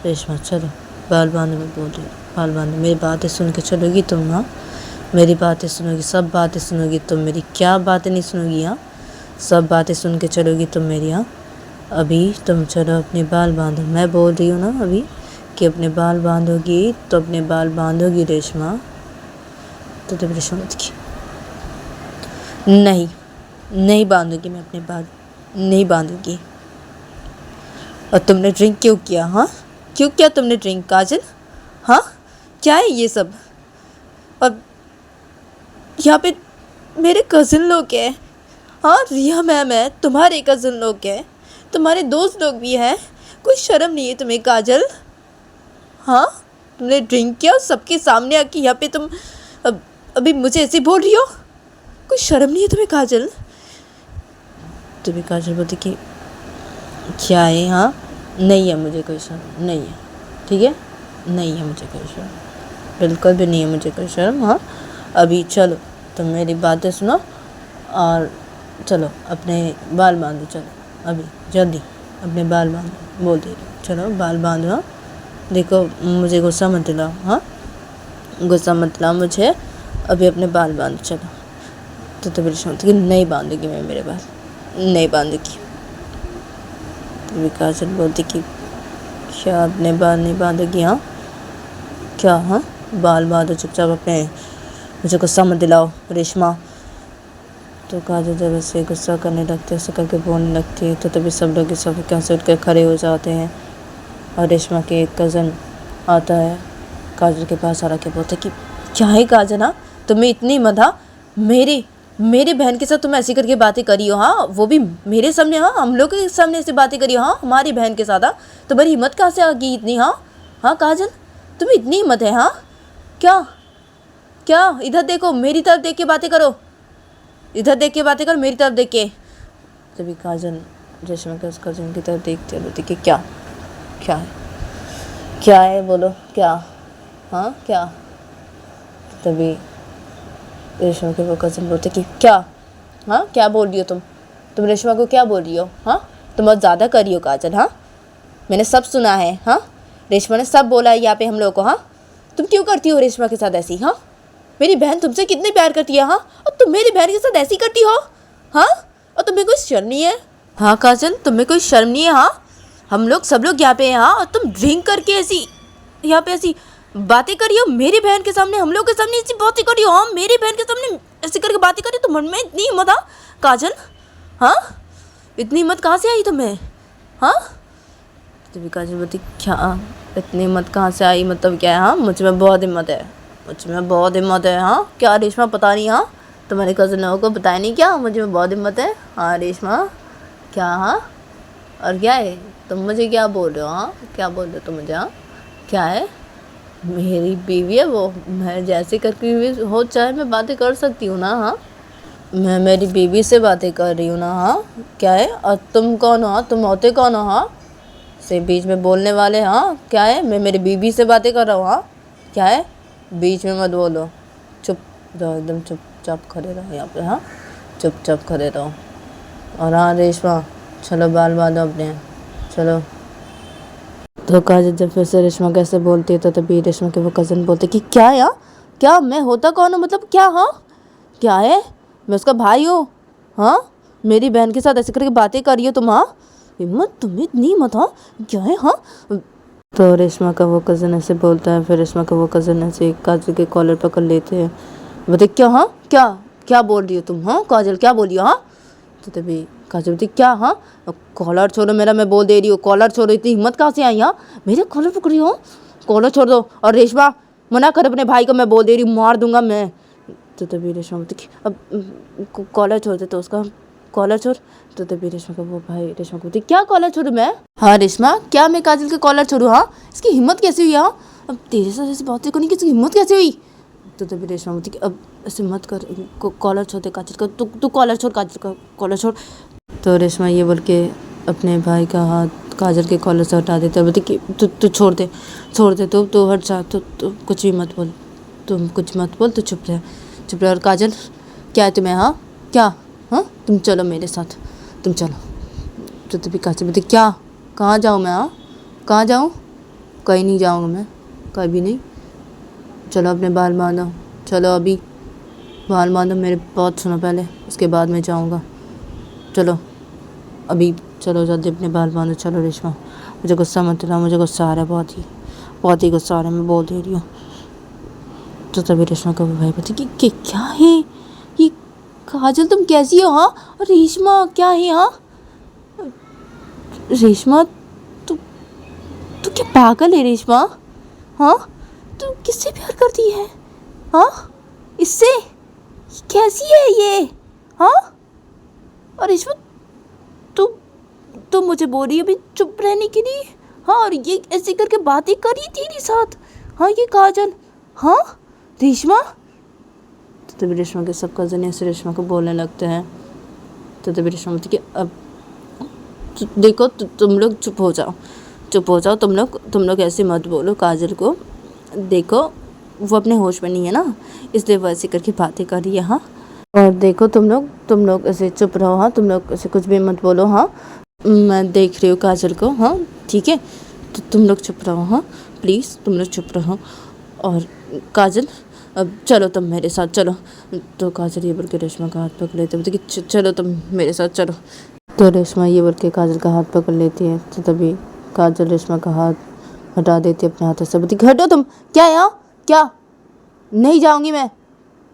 रेशमा चलो बाल बांधो, मैं बोल रही हूँ बाल बांधो, मेरी बातें सुन के चलोगी तुम? हाँ मेरी बातें सुनोगी, सब बातें सुनोगी तुम मेरी, क्या बातें नहीं सुनोगी? हाँ सब बातें सुन के चलोगी तुम मेरी? हाँ अभी तुम चलो अपने बाल बांधो, मैं बोल रही हूँ ना अभी कि अपने बाल बांधोगी तो अपने बाल बांधोगी रेशमा, तो तुम रेशमा मत की। नहीं नहीं बांधूंगी मैं अपने बाल, नहीं बांधूंगी। और तुमने ड्रिंक क्यों किया? हाँ क्यों किया तुमने ड्रिंक काजल? हाँ क्या है ये सब? और यहाँ पे मेरे कज़न लोग हैं, हाँ रिया मैम है, तुम्हारे कज़न लोग हैं, तुम्हारे दोस्त लोग भी हैं, कोई शर्म नहीं है तुम्हें काजल? हाँ तुमने ड्रिंक किया और सबके सामने आके यहाँ पे तुम अभी मुझे ऐसे बोल रही हो? कोई शर्म नहीं है तुम्हें काजल? तुम्हें काजल बोलती कि क्या है? हाँ नहीं है मुझे कोई शर्म, नहीं है, ठीक है नहीं है मुझे कोई शर्म, बिल्कुल भी नहीं है मुझे कोई शर्म। हाँ अभी चलो तुम मेरी बातें सुनो और चलो अपने बाल बांधो, चलो अभी जल्दी अपने बाल बांधो, बोल दे रही हूँ, चलो बाल बांधो। हाँ देखो मुझे गुस्सा मत दिलाओ, हाँ गुस्सा मत दिलाओ मुझे, अभी अपने बाल बांधो चलो। तो मेरी शांति कि नहीं बांधूंगी मैं मेरे बाल, नहीं बांधूंगी। तो काजल बोलती कि क्या अपने बाल नहीं बांधोगी? हाँ क्या? हाँ बाल बांधो चुपचाप अपने, मुझे गुस्सा मत दिलाओ रेशमा। तो काजल जब ऐसे गुस्सा करने लगती है, ऐसे करके बोलने लगती है, तो तभी सब लोग इस वक्त से उठ कर खड़े हो जाते हैं और रेशमा के एक कज़न आता है काजल के पास, आ के बोलते कि क्या है काजल? हाँ तुम्हें इतनी हिम्मत? हाँ मेरी बहन के साथ तुम ऐसी करके बातें करी हो? हाँ वो भी मेरे सामने, हाँ हम लोग के सामने ऐसी बातें करी हो? हाँ हमारी बहन के साथ? हाँ तुम्हारी हिम्मत कहाँ से आ गई इतनी? हाँ काजल तुम्हें इतनी हिम्मत है? हाँ क्या क्या? इधर देखो, मेरी तरफ देख के बातें करो, इधर देख के बातें करो, मेरी तरफ देख के। तभी काजल रेशमा के उस कज़न की तरफ देखते बोलती कि क्या क्या है, क्या है बोलो क्या? हाँ क्या? तभी रेशमा के वो कज़न बोलते कि क्या? हाँ क्या बोल रही हो तुम रेशमा को क्या बोल रही हो? हाँ तुम बहुत ज़्यादा कर रही हो काजल, हाँ मैंने सब सुना है, हाँ रेशमा ने सब बोला है यहाँ पे हम लोग को। हाँ तुम क्यों करती हो रेशमा के साथ ऐसी? हाँ मेरी बहन तुमसे कितने प्यार करती है, हाँ और तुम मेरी बहन के साथ ऐसी करती हो? हाँ और तुम्हें कोई शर्म नहीं है? हाँ काजल तुम्हें कोई शर्म नहीं है? हाँ हम लोग सब लोग यहाँ पे हैं, हाँ और तुम ड्रिंक करके ऐसी यहाँ पे ऐसी बातें करी हो मेरी बहन के सामने, हम लोग के सामने ऐसी बातें करी हो? हाँ मेरी बहन के सामने ऐसे करके बातें करी, तो मन में इतनी हिम्मत? हाँ काजल हाँ इतनी हिम्मत कहाँ से आई तुम्हें? हाँ तभी काजल बोलती क्या इतनी हिम्मत कहाँ से आई, मतलब क्या है? हाँ मुझ में बहुत हिम्मत है, मुझ में बहुत हिम्मत है। हाँ क्या रेशमा पता नहीं? हाँ तुम्हारे कज़न लोगों को बताया नहीं क्या मुझे में बहुत हिम्मत है? हाँ रेशमा क्या? हाँ और क्या है? तुम मुझे क्या बोल रहे हो? हाँ क्या बोल रहे हो तुम मुझे? हाँ क्या है? मेरी बीवी है वो, मैं जैसे करके भी हो चाहे मैं बातें कर सकती हूँ ना? हाँ मैं मेरी बीवी से बातें कर रही हूँ ना? हाँ क्या है? और तुम कौन हो? हाँ तुम होते कौन हो? हाँ से बीच में बोलने वाले? हाँ क्या है? मैं मेरी बीवी से बातें कर रहा हूँ। हाँ क्या है? बीच में मत बोलो, चुप रहो, एकदम चुपचाप खड़े रहो यहाँ पे। हाँ चुपचाप खड़े रहो। और हाँ रेशमा चलो बाल बांधो अपने, चलो। तो काजल जब फिर से रेशमा कैसे बोलती है, तो तभी रेशमा के वो कज़न बोलते कि क्या यार क्या? मैं होता कौन हूँ, मतलब क्या? हाँ क्या है? मैं उसका भाई हूँ? हाँ मेरी बहन के साथ ऐसे करके बातें कर रही हो तुम? हाँ हिम्मत तुम्हें इतनी हिम्मत? हाँ क्या है? हाँ तो रेशमा का वो कज़न ऐसे बोलता है, फिर रेशमा का वो कज़न ऐसे काजल के कॉलर पकड़ लेते हैं, बोलते क्या? हाँ क्या क्या बोल रही हो तुम? हाँ काजल क्या बोली हो? हाँ तो तभी काजल बोलती क्या? हाँ कॉलर छोड़ो मेरा, मैं बोल दे रही हूँ कॉलर छोड़ो, इतनी हिम्मत कहाँ से आई? हाँ मेरे कॉलर पकड़ी हो? कॉलर छोड़ दो। और रेशमा मना कर अपने भाई को, मैं बोल दे रही हूँ मार दूंगा मैं। तो तभी रेशमा बोलती अब कॉलर छोड़ दे, तो उसका कॉलर छोड़। तो तभी रेशमा का वो भाई रेशमा को बोलती क्या कॉलर छोड़ूँ मैं? हाँ रेशमा क्या मैं काजल के कॉलर छोड़ूँ? हाँ इसकी हिम्मत कैसे हुई? हाँ अब तेरे साथ ऐसी बातें करने की इसकी हिम्मत कैसे हुई? तो तभी रेशमा बोलती कि अब ऐसे मत कर, कॉलर छोड़ दे काजल का, तू कॉलर छोड़, काजल का कॉलर छोड़। तो रेशमा ये बोल के अपने भाई का हाथ काजल के कॉलर से हटा देता है, बोलती कि तू छोड़ दे, तू हट जा, तू कुछ भी मत बोल, तुम कुछ मत बोल, तो चुप रह। और काजल, क्या है तुम्हें? हाँ क्या? हाँ तुम चलो मेरे साथ, तुम चलो। तो तभी काजल बोलती क्या? कहाँ जाऊँ मैं? हाँ कहाँ जाऊँ? कहीं नहीं जाऊँगा मैं, कभी नहीं। चलो अपने बाल बांधो, चलो अभी बाल बांधो, मेरे बात सुनो पहले, उसके बाद मैं जाऊँगा। चलो अभी, चलो जल्दी अपने बाल बांधो, चलो रेशमा। मुझे गुस्सा मत दिलाओ, मुझे गुस्सा आ रहा है, बहुत ही गुस्सा आ रहा है, मैं बोल दे रही हूँ। तो तभी रेशमा का भाई बोलती कि क्या है ये? काजल तुम कैसी हो? हाँ और रेशमा क्या है? हाँ रेशमा, तू तू क्या पागल है रेशमा? हाँ तू किससे प्यार करती है? हाँ इससे? कैसी है ये? हाँ और रेशमा, तू तो मुझे बोल रही है अभी चुप रहने के लिए? हाँ और ये ऐसे करके बातें करी तेरे साथ? हाँ ये काजल, हाँ रेशमा। तो तभी रेशमा के सब कज़न ऐसे रेशमा को बोलने लगते हैं। तो तभी रेशमा बोलती कि अब देखो तुम लोग चुप हो जाओ, तुम लोग ऐसे मत बोलो काजल को, देखो वो अपने होश में नहीं है ना, इसलिए वो ऐसे करके बातें कर रही है। हाँ और देखो तुम लोग ऐसे चुप रहो। हाँ तुम लोग ऐसे कुछ भी मत बोलो। हाँ मैं देख रही हूँ काजल को। हाँ ठीक है, तो तुम लोग चुप रहो। हाँ प्लीज़ तुम लोग चुप रहो। और काजल अब चलो तुम मेरे साथ चलो। तो काजल ये बोल के रेशमा का हाथ पकड़ लेते बोलती कि चलो तुम मेरे साथ चलो। तो रेशमा ये बोल के काजल का हाथ पकड़ लेती है। तो तभी काजल रेशमा का हाथ हटा देती है अपने हाथों से, बोलती हटो तुम। क्या है? यहाँ क्या? नहीं जाऊँगी मैं,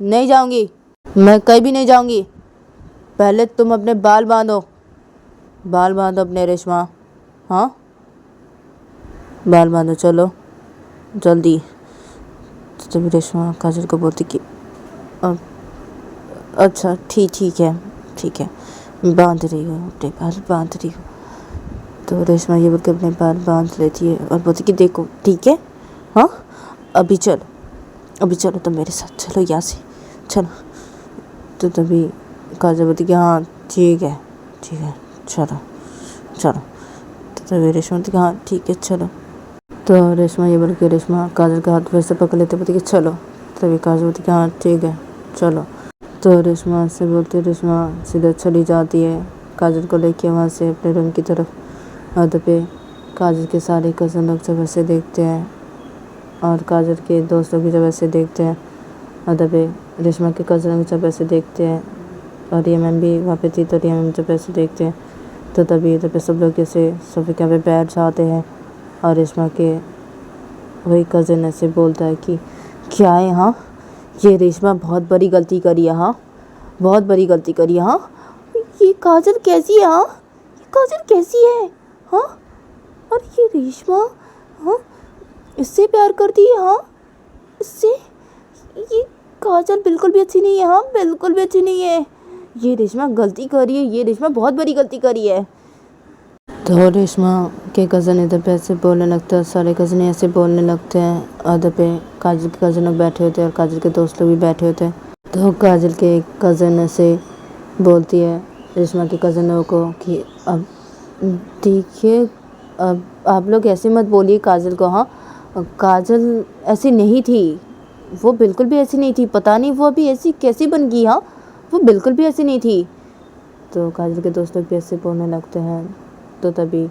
नहीं जाऊँगी, मैं कहीं भी नहीं जाऊँगी। पहले तुम अपने बाल बांधो अपने रेशमा। हाँ बाल बांधो, चलो जल्दी। तो तभी रेशमा काजल को बोलती कि अच्छा ठीक है, बांध रही हूँ अपने बाल, बांध रही हूँ। तो रेशमा ये बोल के अपने बाल बांध लेती है और बोलती कि देखो ठीक है, हाँ अभी चलो तुम मेरे साथ, चलो यहाँ से चलो। तो तभी काजल बोलती कि हाँ ठीक है चलो। तो तभी रेशमा बोलती कि हाँ ठीक है चलो। तो रेशमा ये बोल के रेशमा काजल का हाथ फिर से पकड़ लेते, बोलती कि चलो। तभी काजल बोलती कि हाँ ठीक है चलो। तो रेशमा से बोलती, रेशमा सीधा चली जाती है काजल को लेके वहाँ से अपने रूम की तरफ। और पे काजल के सारे कज़न लोग जब ऐसे देखते हैं और काजल के दोस्त लोग भी जब ऐसे देखते हैं, और पे रेशमा के कज़न लोग जब ऐसे देखते हैं और रिया मैम भी वहाँ पे थी, तो रिया मैम जब ऐसे देखते हैं तो तभी इधर पे सब लोग ऐसे सोफे के पे बैठ जाते हैं। और रेशमा के वही कज़न ऐसे बोलता है कि क्या है? हाँ ये रेशमा बहुत बड़ी गलती करी है। हाँ बहुत बड़ी गलती करी है। हाँ ये काजल कैसी है? हाँ ये काजल कैसी है? हाँ और ये रेशमा, हाँ इससे प्यार करती है? हाँ इससे? ये काजल बिल्कुल भी अच्छी नहीं है। हाँ बिल्कुल भी अच्छी नहीं है। ये रेशमा गलती करी है, ये रेशमा बहुत बड़ी गलती करी है। तो रेशमा के कज़न इधर पे ऐसे बोलने लगते हैं, सारे कज़न ऐसे बोलने लगते हैं। अदर पे काजल के कज़न लोग बैठे होते हैं और काजल के दोस्त लोग भी बैठे होते हैं। तो काजल के एक कज़न ऐसे बोलती है रेशमा के कज़न लोगों को कि अब देखिए, अब आप लोग ऐसे मत बोलिए काजल को। हाँ काजल ऐसी नहीं थी, वो बिल्कुल भी ऐसी नहीं थी, पता नहीं वो अभी ऐसी कैसी बन गई। हाँ वो बिल्कुल भी ऐसी नहीं थी। तो काजल के दोस्त लोग भी ऐसे बोलने लगते हैं। तो तभी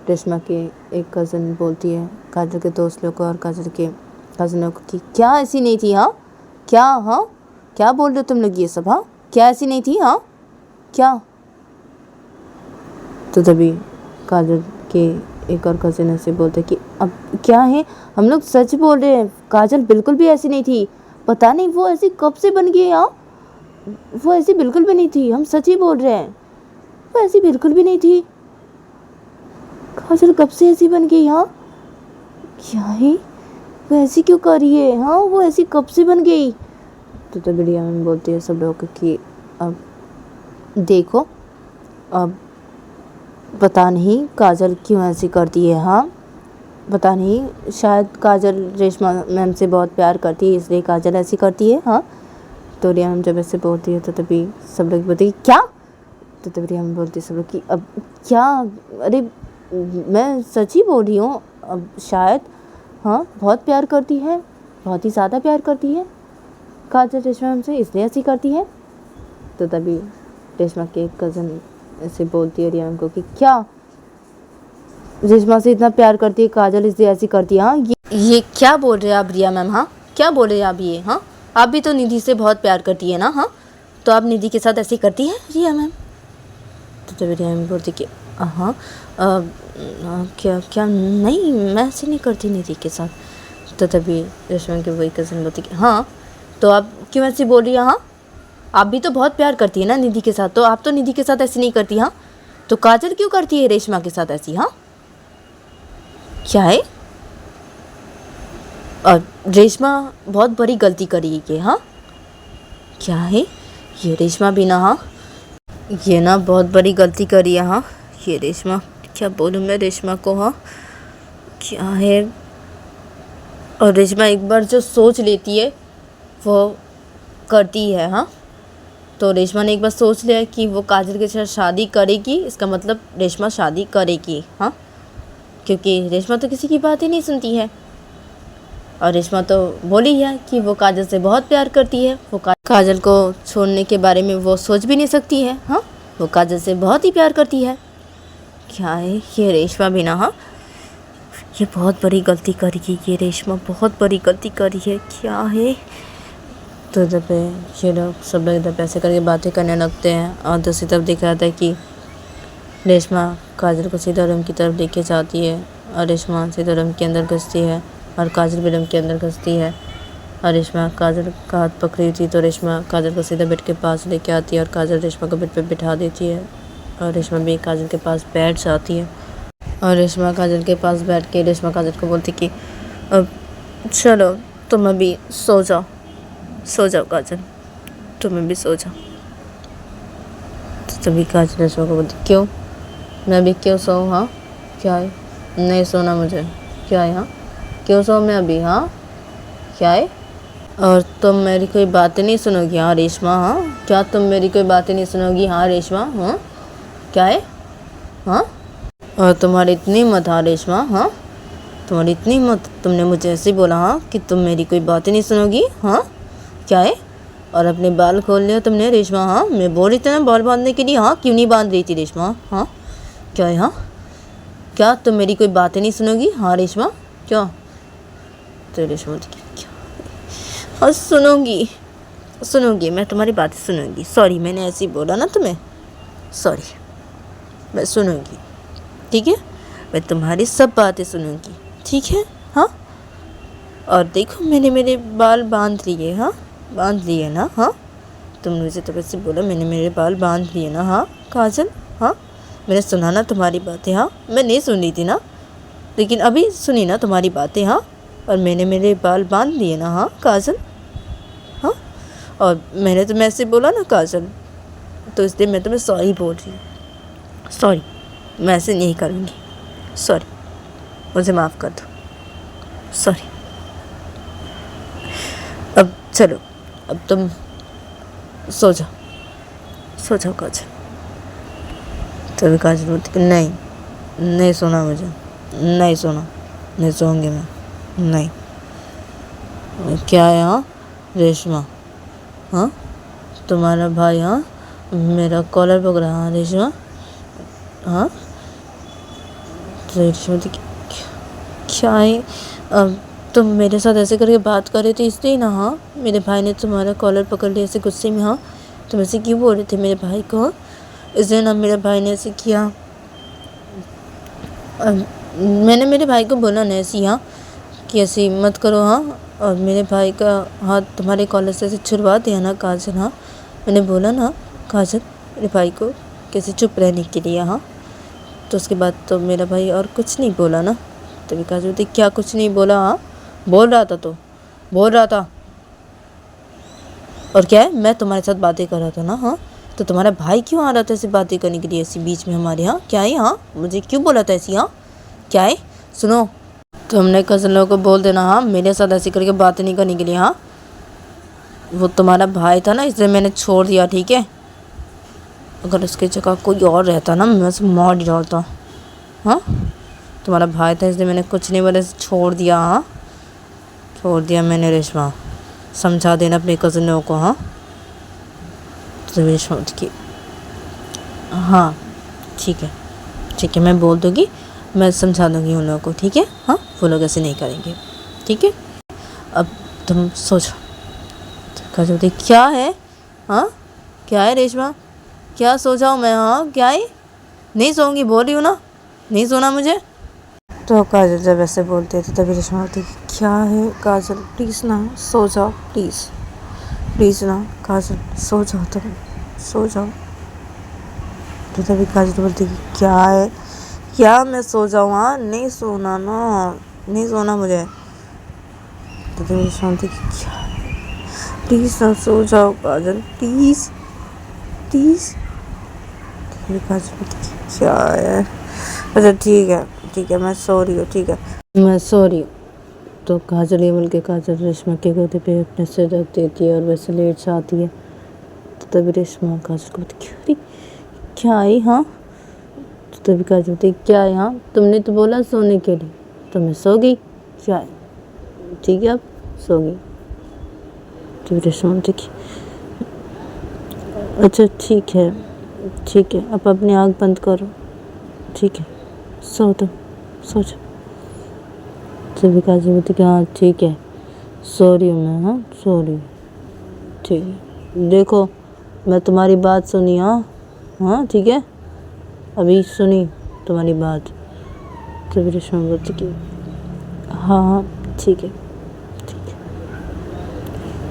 रेशमा की एक कज़न बोलती है काजल के दोस्त लोग को और काजल के कज़नों को कि क्या ऐसी नहीं थी? हाँ क्या? हाँ क्या बोल रहे हो तुम लोग ये सब? हाँ क्या ऐसी नहीं थी? हाँ क्या? तो तभी काजल के एक और कज़न ऐसे बोलते कि अब क्या है, हम लोग सच बोल रहे हैं, काजल बिल्कुल भी ऐसी नहीं थी, पता नहीं वो ऐसी कब से बन गई। हाँ वो ऐसी बिल्कुल भी नहीं थी, हम सच ही बोल रहे हैं, वो ऐसी बिल्कुल भी नहीं थी। काजल कब से ऐसी बन गई? हाँ क्या है, वो ऐसी क्यों कर रही है? हाँ वो ऐसी कब से बन गई? तो रिया मैम बोलती है सब लोगों को कि अब देखो, अब पता नहीं काजल क्यों ऐसी करती है। हाँ पता नहीं, शायद काजल रेशमा मैम से बहुत प्यार करती है, इसलिए काजल ऐसी करती है। हाँ तो रिया मैम जब ऐसे बोलती है तो तभी सब लोग बोलते हैं क्या? तो तभी रिया मैम बोलती है सब लोग कि अब क्या, अरे मैं सच ही बोल रही हूँ, अब शायद हाँ बहुत प्यार करती है। बहुत ही ज़्यादा प्यार करती है काजल रेशमा हमसे, इसलिए ऐसी करती है। तो तभी रेशमा के कज़न ऐसे बोलती है रिया मैम को कि क्या रेशमा से इतना प्यार करती है काजल, इसलिए ऐसी करती है। हाँ ये क्या बोल रहे हैं आप रिया मैम? हाँ क्या बोल रहे हैं आप ये? हाँ आप भी तो निधि से बहुत प्यार करती है ना? हाँ तो आप निधि के साथ ऐसे करती हैं रिया मैम? तो तभी रिया मैम बोलती कि हाँ क्या क्या नहीं, मैं ऐसे नहीं करती निधि के साथ। तो तभी रेशमा की वही कज़न बोलती कि हाँ तो आप क्यों ऐसी बोल रही है? हाँ आप भी तो बहुत प्यार करती है ना निधि के साथ, तो आप तो निधि के साथ ऐसी नहीं करती। हाँ तो काजल क्यों करती है रेशमा के साथ ऐसी? हाँ क्या है? और रेशमा बहुत बड़ी गलती करी है ये। हाँ क्या है ये रेशमा भी ना, हाँ ये ना बहुत बड़ी गलती करी है। हाँ ये रेशमा, क्या बोलूँ मैं रेशमा को? हाँ क्या है? और रेशमा एक बार जो सोच लेती है वो करती है। हाँ तो रेशमा ने एक बार सोच लिया कि वो काजल के साथ शादी करेगी, इसका मतलब रेशमा शादी करेगी। हाँ क्योंकि रेशमा तो किसी की बात ही नहीं सुनती है, और रेशमा तो बोली है कि वो काजल से बहुत प्यार करती है, वो काजल को छोड़ने के बारे में वो सोच भी नहीं सकती है। हाँ वो काजल से बहुत ही प्यार करती है। क्या है ये रेशमा भी ना, हाँ ये बहुत बड़ी गलती करी है ये रेशमा, बहुत बड़ी गलती करी है। क्या है? तो जब ये लोग सब लोग इधर पैसे करके बातें करने लगते हैं, और दूसरी तरफ दिख रहा था कि रेशमा काजल को सीधा रूम की तरफ लेके जाती है, और रेशमा सीधा रूम के अंदर घुसती है, और काजल भी रूम के अंदर घुसती है, और रेशमा काजल का हाथ पकड़ी थी तो रेशमा काजल को सीधा बेड के पास लेके आती है, और काजल रेशमा को बेड पे बिठा देती है, और रेशमा भी काजल के पास बैठ जाती है, और रेशमा काजल के पास बैठ के रेशमा काजल को बोलती कि अब चलो तुम अभी सो जाओ, सो जाओ काजल, तुम्हें भी सो जाओ। तो तभी काजल रेशमा को बोलती क्यों, मैं अभी क्यों सोऊं? हाँ क्या है? नहीं सोना मुझे। क्या है? हाँ क्यों सोऊं मैं अभी? हाँ क्या है? और तुम मेरी कोई बातें नहीं सुनोगी? हाँ रेशमा, हाँ क्या तुम मेरी कोई बातें नहीं सुनोगी? हाँ रेशमा, हाँ क्या है? हाँ और तुम्हारी इतनी मत, हाँ रेशमा, हाँ तुम्हारी इतनी मत, तुमने मुझे ऐसे बोला हाँ कि तुम मेरी कोई बातें नहीं सुनोगी? हाँ क्या है? और अपने बाल खोल लिया तुमने रेशमा? हाँ मैं बोल रही थी ना बाल बांधने के लिए, हाँ क्यों नहीं बांध रही थी रेशमा? हाँ क्या है? हाँ क्या तुम मेरी कोई बातें नहीं सुनोगी? हाँ रेशमा क्या? तो रेशमा क्या? हाँ सुनूंगी, सुनूंगी, मैं तुम्हारी बातें सुनूंगी। सॉरी मैंने ऐसे ही बोला ना तुम्हें, सॉरी, मैं सुनूंगी, ठीक है, मैं तुम्हारी सब बातें सुनूंगी, ठीक है। हाँ और देखो मैंने मेरे बाल बांध लिए, हाँ बांध लिए ना? हाँ तुमने मुझे तो वैसे बोला, मैंने मेरे बाल बांध लिए ना? हाँ काजल, हाँ मैंने सुना ना तुम्हारी बातें? हाँ मैं नहीं सुन रही थी ना, लेकिन अभी सुनी ना तुम्हारी बातें? हाँ और मैंने मेरे बाल बांध लिए ना? हाँ काजल, हाँ और मैंने तुम्हें ऐसे बोला ना काजल, तो इसलिए मैं तुम्हें सॉरी बोल रही हूँ। सॉरी, मैं ऐसे नहीं करूँगी, सॉरी, मुझे माफ़ कर दो, सॉरी। अब चलो, अब तुम सो जाओ, सो जाओ काजल। तभी काजल बोलती कि नहीं, नहीं सोना मुझे, नहीं सोना, नहीं सोऊंगी मैं, नहीं। क्या है? हाँ रेशमा, हाँ तुम्हारा भाई हाँ मेरा कॉलर पकड़ा? हाँ रेशमा, हाँ तो रेशमा बोलती क्या है? अब तुम मेरे साथ ऐसे करके बात कर रहे थे इसलिए ना? हाँ मेरे भाई ने तुम्हारा कॉलर पकड़ लिया ऐसे गुस्से में। हाँ तुम ऐसे क्यों बोल रहे थे मेरे भाई को? इसलिए ना मेरे भाई ने ऐसे किया। मैंने मेरे भाई को बोला ना ऐसी, हाँ कि ऐसे मत करो। हाँ और मेरे भाई का हाथ तुम्हारे कॉलर से ऐसे छुड़वा दिया ना काजल? हाँ मैंने बोला ना काजल मेरे भाई को कैसे चुप रहने के लिए। हाँ तो उसके बाद तो मेरा भाई और कुछ नहीं बोला ना। तभी काजल बोलती क्या कुछ नहीं बोला? हाँ बोल रहा था, तो बोल रहा था। और क्या है, मैं तुम्हारे साथ बातें कर रहा था ना? हाँ तो तुम्हारा भाई क्यों आ रहा था ऐसे बातें करने के लिए ऐसी बीच में हमारे? यहाँ क्या है? हाँ मुझे क्यों बोला था ऐसी? हाँ क्या है? सुनो तुमने कज़न लोगों को बोल देना हाँ मेरे साथ ऐसे करके बातें नहीं करने के लिए। हाँ वो तुम्हारा भाई था ना इसलिए मैंने छोड़ दिया, ठीक है। अगर उसकी जगह कोई और रहता ना मैं उसे मार डालता। हाँ तुम्हारा भाई था इसलिए मैंने कुछ नहीं बोला, छोड़ दिया। हाँ छोड़ दिया मैंने रेशमा, समझा देना अपने कज़नों को। हाँ तो रेशमा की हाँ ठीक है, मैं बोल दूँगी, मैं समझा दूँगी उन लोगों को, ठीक है। हाँ वो लोग ऐसे नहीं करेंगे, ठीक है। अब तुम सोचो। काजल बोलती क्या है? हाँ क्या है रेशमा, क्या सोचा हूँ मैं? हाँ क्या है? नहीं सोऊंगी बोल रही हूँ ना, नहीं सोना मुझे। तो काजल जब ऐसे बोलते थे तभी रेशमा बोलती क्या है काजल, प्लीज़ ना सो जाओ, प्लीज़ ना काजल सो जाओ, तुम सो जाओ। तो तभी काजल बोलती क्या है, क्या मैं सो जाऊँ? हाँ नहीं सोना ना, नहीं सोना मुझे। तो तभी रेशमा बोलती क्या है, प्लीज़ ना सो जाओ काजल, प्लीज़। तो काजल बोलती क्या है, अच्छा ठीक है मैं सो रही हूँ, ठीक है मैं सो रही हूँ। तो काजल ये बोल के काजल रेशमा के गोदे पे अपने सिर रख देती है और वैसे लेट जाती है। तो तभी रेशमा काजल को बोलती अरे क्या आई? हाँ तो तभी काजल बोलती क्या है? हाँ तुमने तो बोला सोने के लिए, तो मैं सो गई, क्या है? ठीक है अब सो गई। तो रेशमा बोलती अच्छा ठीक है अब अपनी आँख बंद करो, ठीक है सो जाओ। तभी काजल बोलती कि हाँ ठीक है सो रही हूँ मैं, हाँ सो रही हूँ, ठीक है। देखो मैं तुम्हारी बात सुनी, हाँ ठीक है, अभी सुनी तुम्हारी बात। तभी रेशमा बोलती कि हाँ ठीक है।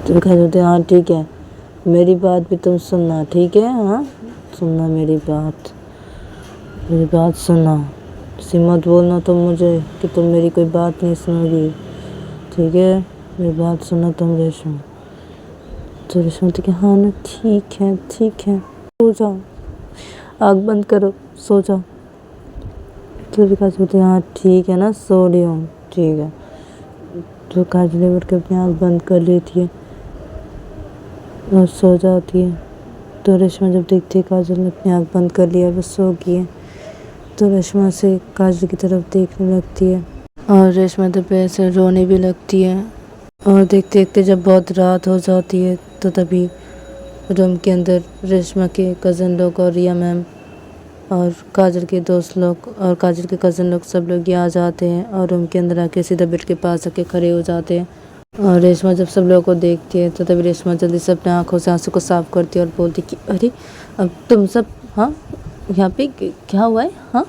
तभी काजल बोलती हाँ ठीक है, मेरी बात भी तुम सुनना, ठीक है। हाँ सुनना मेरी बात सुनना, ऐसे मत बोलना तुम मुझे कि तुम मेरी कोई बात नहीं सुनोगी, ठीक है। मेरी बात सुनना तुम रेशमा। तो रेशमा बोलती कि हाँ ना ठीक है सो जाओ, आँख बंद करो सो जाओ। तो काजल बोलती हाँ ठीक है ना सो रही हूँ, ठीक है। तो काजल बोल के अपनी आँख बंद कर लेती है और सो जाती है। तो रेशमा जब देखती है काजल ने अपनी आँख बंद कर लिया, बस सो गई है, तो रेशमा से काजल की तरफ देखने लगती है और रेशमा तब ऐसे रोने भी लगती है। और देखते देखते जब बहुत रात हो जाती है तो तभी रूम के अंदर रेशमा के कज़न लोग और रिया मैम और काजल के दोस्त लोग और काजल के कज़न लोग सब लोग ये आ जाते हैं और रूम के अंदर आके सीधा बेड के पास आके खड़े हो जाते हैं। और रेशमा जब सब लोगों को देखती है तो तभी रेशमा जल्दी से अपने आँखों से आंसू को साफ करती है और बोलती कि अरे अब तुम सब हाँ यहाँ पे क्या हुआ है? हाँ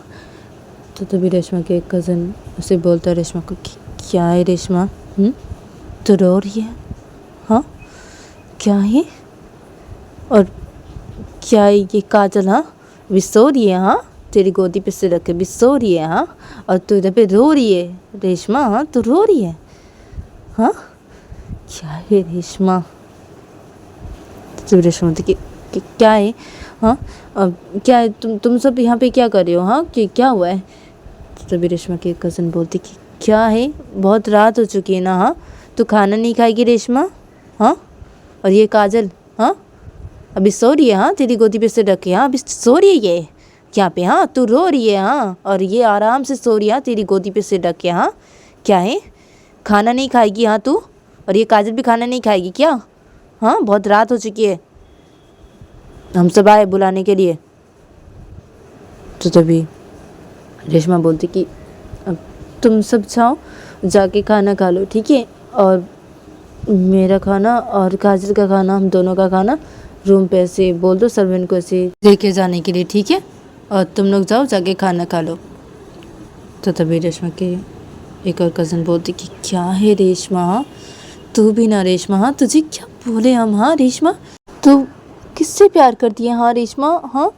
तो तभी रेशमा के एक कज़न उसे बोलता है रेशमा को कि क्या है रेशमा, तो रो रही है? हाँ क्या है? और क्या है ये काजल? हाँ भी सो रही है? हाँ तेरी गोदी पे सिर रख के भी सो रही है? हाँ और तू इधर पे रो रही है रेशमा? हाँ तू रो रही है? हाँ क्या है रेशमा? तो रेशमा बोलती कि क्या है? हाँ अब क्या है, तुम सब यहाँ पे क्या कर रहे हो? हाँ कि क्या हुआ है? तो तभी रेशमा की कज़न बोलती कि क्या है, बहुत रात हो चुकी है ना, हाँ तू खाना नहीं खाएगी रेशमा? हाँ और ये काजल हाँ अभी सो रही है? हाँ तेरी गोदी पे से रखे, हाँ अभी सो रही है ये यहाँ पे? हाँ तू रो रही है? हाँ और ये आराम से सो रही है तेरी गोदी पे से रखे? हाँ क्या है, खाना नहीं खाएगी? हाँ तू और ये काजल भी खाना नहीं खाएगी क्या? हाँ बहुत रात हो चुकी है, हम सब आए बुलाने के लिए। तो तभी रेशमा बोलती कि अब तुम सब जाओ जाके खाना खा लो, ठीक है। और मेरा खाना और काजल का खाना, हम दोनों का खाना रूम पे ऐसे बोल दो सर्वेंट को ऐसे लेके जाने के लिए, ठीक है। और तुम लोग जाओ जाके खाना खा लो। तो तभी रेशमा के एक और कज़न बोलती कि क्या है रेशमा, हाँ तू भी ना रेशमा, हाँ तुझे क्या बोले हम? हाँ रेशमा तू किससे प्यार करती है? हाँ रेशमा हाँ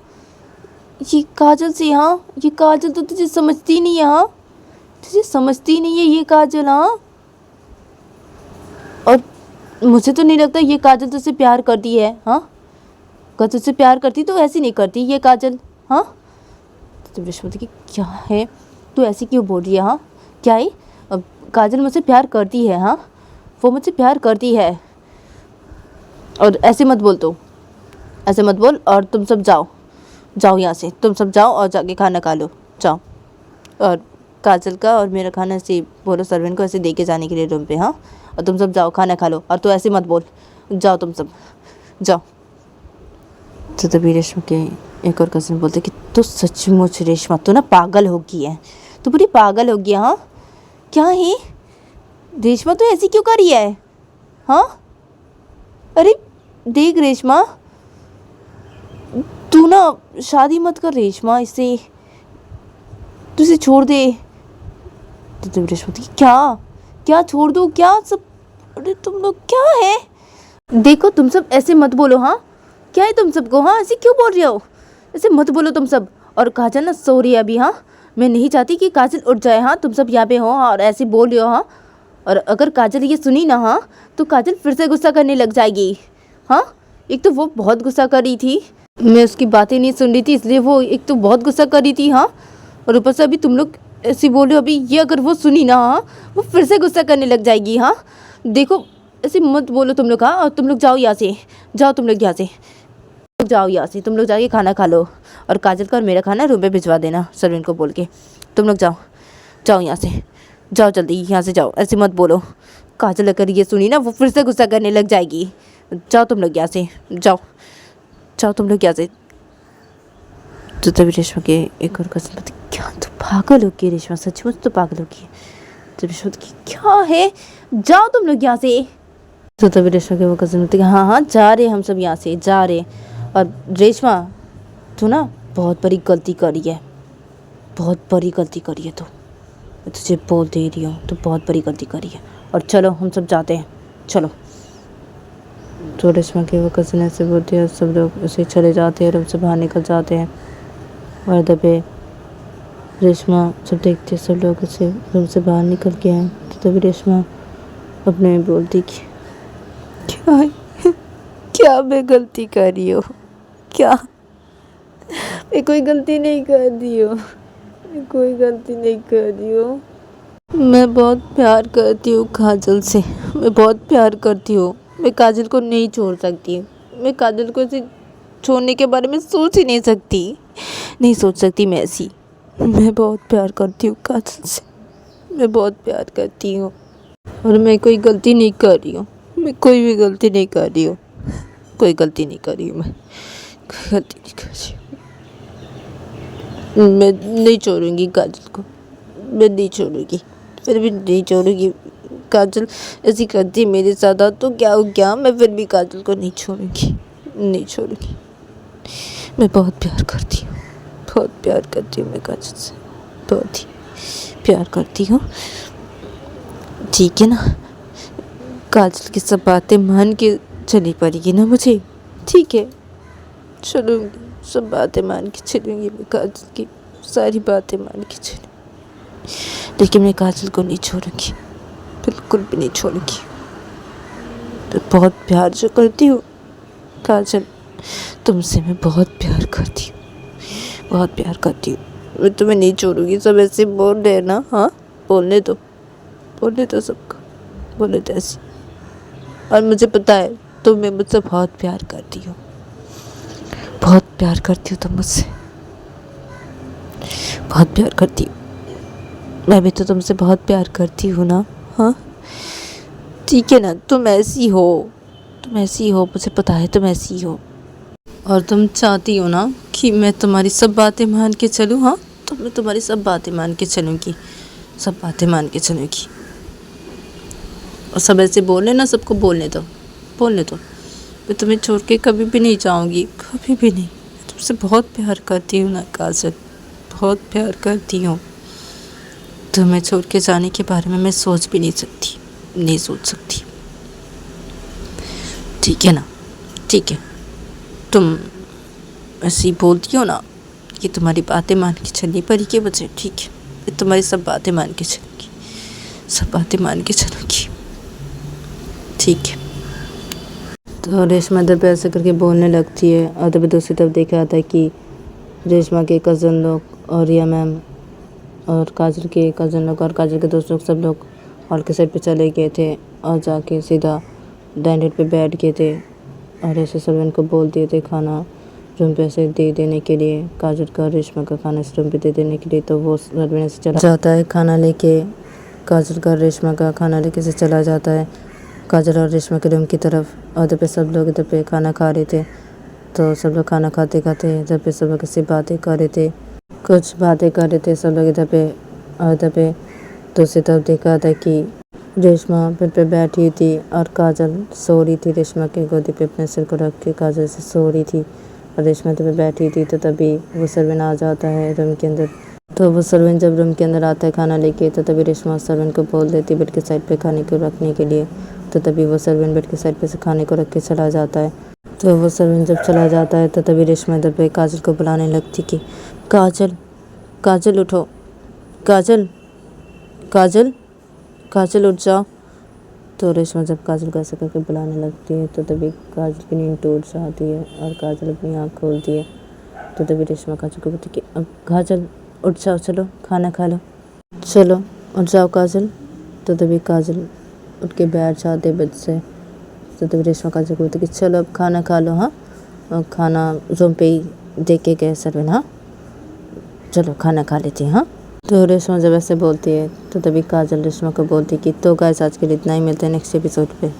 ये काजल से, हाँ ये काजल तो तुझे समझती नहीं है, हाँ तुझे समझती नहीं है ये काजल। हाँ और मुझे तो नहीं लगता ये काजल तुझसे प्यार करती है। हाँ अगर तुझसे प्यार करती तो ऐसी नहीं करती ये काजल। हाँ तो रेशमा की क्या है, तू ऐसी क्यों बोल रही है? हाँ क्या है, अब काजल मुझसे प्यार करती है? हाँ वो मुझसे प्यार करती है और ऐसे मत बोल, तो ऐसे मत बोल। और तुम सब जाओ यहाँ से, तुम सब जाओ और जाके खाना खा लो, जाओ। और काजल का और मेरा खाना ऐसे बोलो सर्वेंट को ऐसे दे के जाने के लिए रूम पे, हाँ और तुम सब जाओ खाना खा लो, और तू ऐसे मत बोल, जाओ तुम सब जाओ। तो तभी रेशमा के एक और कज़न बोलते कि तू सचमुच रेशमा, तू ना पागल हो गई है, तू पूरी पागल हो गया। हाँ क्या है रेशमा, तू ऐसी क्यों कर रही है? हाँ अरे देख रेशमा, तू ना शादी मत कर रेशमा, इससे तू इसे छोड़ दे। तो तभी रेशमा बोलती क्या क्या छोड़ दो क्या सब? अरे तुम लोग क्या है, देखो तुम सब ऐसे मत बोलो। हाँ क्या है तुम सबको? हाँ ऐसे क्यों बोल रहे हो? ऐसे मत बोलो तुम सब। और काजल ना सो रही है अभी। हाँ मैं नहीं चाहती कि काजल उठ जाए। हाँ तुम सब यहाँ पे हो और ऐसे बोल रहे हो। हाँ और अगर काजल ये सुनी ना, हाँ तो काजल फिर से गुस्सा करने लग जाएगी। हाँ एक तो वो बहुत गुस्सा कर रही थी, मैं उसकी बातें नहीं सुन रही थी, इसलिए वो एक तो बहुत गुस्सा कर रही थी। हाँ और ऊपर से अभी तुम लोग ऐसे बोल रहे हो, अभी ये अगर वो सुनी ना, हाँ वो फिर से गुस्सा करने लग जाएगी। हाँ देखो ऐसे मत बोलो तुम लोग। हाँ और तुम लोग जाओ यहाँ से, जाओ तुम लोग यहाँ से, जाओ यहाँ से, तुम लोग जाके खाना खा लो, और काजल का और मेरा खाना रूम पे भिजवा देना सरवीन को बोल के। तुम लोग जाओ, जाओ यहाँ से, जाओ जल्दी यहाँ से जाओ, ऐसे मत बोलो। काजल अगर ये सुनी ना वो फिर से गुस्सा करने लग जाएगी। जाओ तुम लोग यहाँ से, जाओ जाओ तुम लोग यहाँ से। तो तभी रेशमा के एक और कज़न बोलती क्या तू पागल हो गई रेशमा, सचमुच तो पागल हो गई। तभी रेशमा बोलती क्या है, जाओ तुम लोग यहाँ से। तो तभी रेशमा के वो कज़न बोलती हाँ हाँ जा रहे हम सब यहाँ से, जा रहे। और रेशमा तू ना बहुत बड़ी गलती करी है, बहुत बड़ी गलती करी है तू, मैं तुझे बोल दे रही हूँ, तू बहुत बड़ी गलती करी है। और चलो हम सब जाते हैं, चलो। तो रेशमा के वो कज़न ऐसे बोलते हैं, सब लोग उसे चले जाते हैं और उनसे बाहर निकल जाते हैं। और दबे रेशमा सब देखते सब लोग उसे रूम से बाहर निकल के आए। तो तभी रेशमा अपने में बोलती कि क्या है? क्या मैं गलती कर रही हूँ? क्या मैं कोई गलती नहीं कर रही हूँ, मैं कोई गलती नहीं कर रही हूँ। मैं बहुत प्यार करती हूँ काजल से, मैं बहुत प्यार करती हूँ, मैं काजल को नहीं छोड़ सकती, मैं काजल को ऐसे छोड़ने के बारे में सोच ही नहीं सकती, नहीं सोच सकती मैं ऐसी। मैं बहुत प्यार करती हूँ काजल से, मैं बहुत प्यार करती हूँ, और मैं कोई गलती नहीं कर रही हूँ, मैं कोई भी गलती नहीं कर रही हूँ, कोई गलती नहीं कर रही हूँ, मैं कोई गलती नहीं कर रही हूँ। मैं नहीं छोड़ूंगी काजल को, मैं नहीं छोड़ूंगी, फिर भी नहीं छोड़ूंगी। काजल ऐसी करती है मेरे साथ तो क्या हो गया, मैं फिर भी काजल को नहीं छोड़ूंगी, नहीं छोड़ूंगी। मैं बहुत प्यार करती हूँ, बहुत प्यार करती हूँ मैं काजल से, बहुत ही प्यार करती हूँ। ठीक है ना, काजल की सब बातें मान के चली पड़ेगी ना मुझे, ठीक है चलूँगी, सब बातें मान के चलूँगी मैं, काजल की सारी बातें मान के चलूँगी, लेकिन मैं काजल को नहीं छोड़ूंगी, बिल्कुल भी नहीं छोड़ूंगी। तो बहुत प्यार जो करती हूँ काजल, तुमसे मैं बहुत प्यार करती हूँ, बहुत प्यार करती हूँ, मैं तुम्हें नहीं छोड़ूंगी। सब ऐसे बोल रहे हैं ना, हाँ बोलने दो, बोलने दो सबको, बोले तो ऐसे। और मुझे पता है तुम्हें मुझसे बहुत प्यार करती हो, बहुत प्यार करती हो तुम मुझसे, बहुत प्यार करती हो। मैं भी तो तुमसे बहुत प्यार करती हूँ ना, हाँ ठीक है ना। तुम ऐसी हो, तुम ऐसी हो, मुझे पता है तुम ऐसी हो, और तुम चाहती हो ना कि मैं तुम्हारी सब बातें मान के चलूँ। हाँ तो मैं तुम्हारी सब बातें मान के चलूँगी, सब बातें मान के चलूँगी। और सब ऐसे बोलने ना, सबको बोलने दो, बोलने दो। मैं तुम्हें छोड़ के कभी भी नहीं जाऊँगी, कभी भी नहीं। मैं तुमसे बहुत प्यार करती हूँ ना काजल, बहुत प्यार करती हूँ। तुम्हें छोड़ के जाने के बारे में मैं सोच भी नहीं सकती, नहीं सोच सकती। ठीक है ना, ठीक है। तुम ऐसी बोलती हो ना कि तुम्हारी बातें मान के चलनी पड़ेगी मुझे, ठीक है। मैं तुम्हारी सब बातें मान के चलूँगी, सब बातें मान के चलूँगी, ठीक है। तो रेशमा इधर पे ऐसे करके बोलने लगती है, और तभी दूसरी तरफ देखा जाता है कि रेशमा के कज़न लोग और रिया मैम और काजल के कज़न लोग और काजल के दोस्त लोग सब लोग हॉल के साइड पे चले गए थे, और जाके सीधा डाइनिंग पे बैठ गए थे, और ऐसे सब इनको बोल दिए थे खाना रूम पे ऐसे दे देने के लिए, काजल का रेशमा का खाना इस रूम पे दे देने के लिए। तो वो सरवीन से चला जाता है खाना लेके, काजल का रेशमा का खाना लेके से चला जाता है काजल और रेशमा के रूम की तरफ। और इधर पे सब लोग इधर पे खाना खा रहे थे। तो सब लोग खाना खाते खाते इधर पे सब लोग किसी बातें कर रहे थे, कुछ बातें कर रहे थे सब लोग इधर पे। और इधर पे दूसरी तरफ देखा था कि रेशमा बेड पे बैठी थी और काजल सो रही थी, रेशमा के गोदी पे अपने सिर को रख के काजल से सो रही थी और रेशमा इधर पे बैठी थी। तो तभी वो सर्वेंट आ जाता है रूम के अंदर। तो वो सर्वेंट जब रूम के अंदर आता है खाना लेके, तो तभी रेशमा सर्वेंट को बोल देती बेड के साइड पे खाने को रखने के लिए। तो तभी वो सर्वेंट बेड के साइड पे से खाने को रख के चला जाता है। तो वो सर्वेंट जब चला जाता है तो तभी रेशमा इधर पे काजल को बुलाने लगती कि काजल, काजल उठो, काजल, काजल, काजल उठ जाओ। तो रेशमा जब काजल को ऐसे करके बुलाने लगती है तो तभी काजल की नींद टूट जाती है और काजल अपनी आँख खोलती है। तो तभी रेशमा काजल को बोलती कि अब काजल उठ जाओ, चलो खाना खा लो, चलो उठ जाओ काजल। तो तभी काजल उठ के बैठ जाते बेड से। तो तभी रेशमा काजल को बोलती कि चलो अब खाना खा लो। हाँ, और खाना रूम पे ही दे के गए सर्वेंट। हाँ चलो खाना खा लेती हैं। हाँ, तो रेशमा जब ऐसे बोलती है तो तभी काजल रेशमा को बोलती कि तो गाइस आज के लिए इतना ही, मिलते हैं नेक्स्ट एपिसोड पे।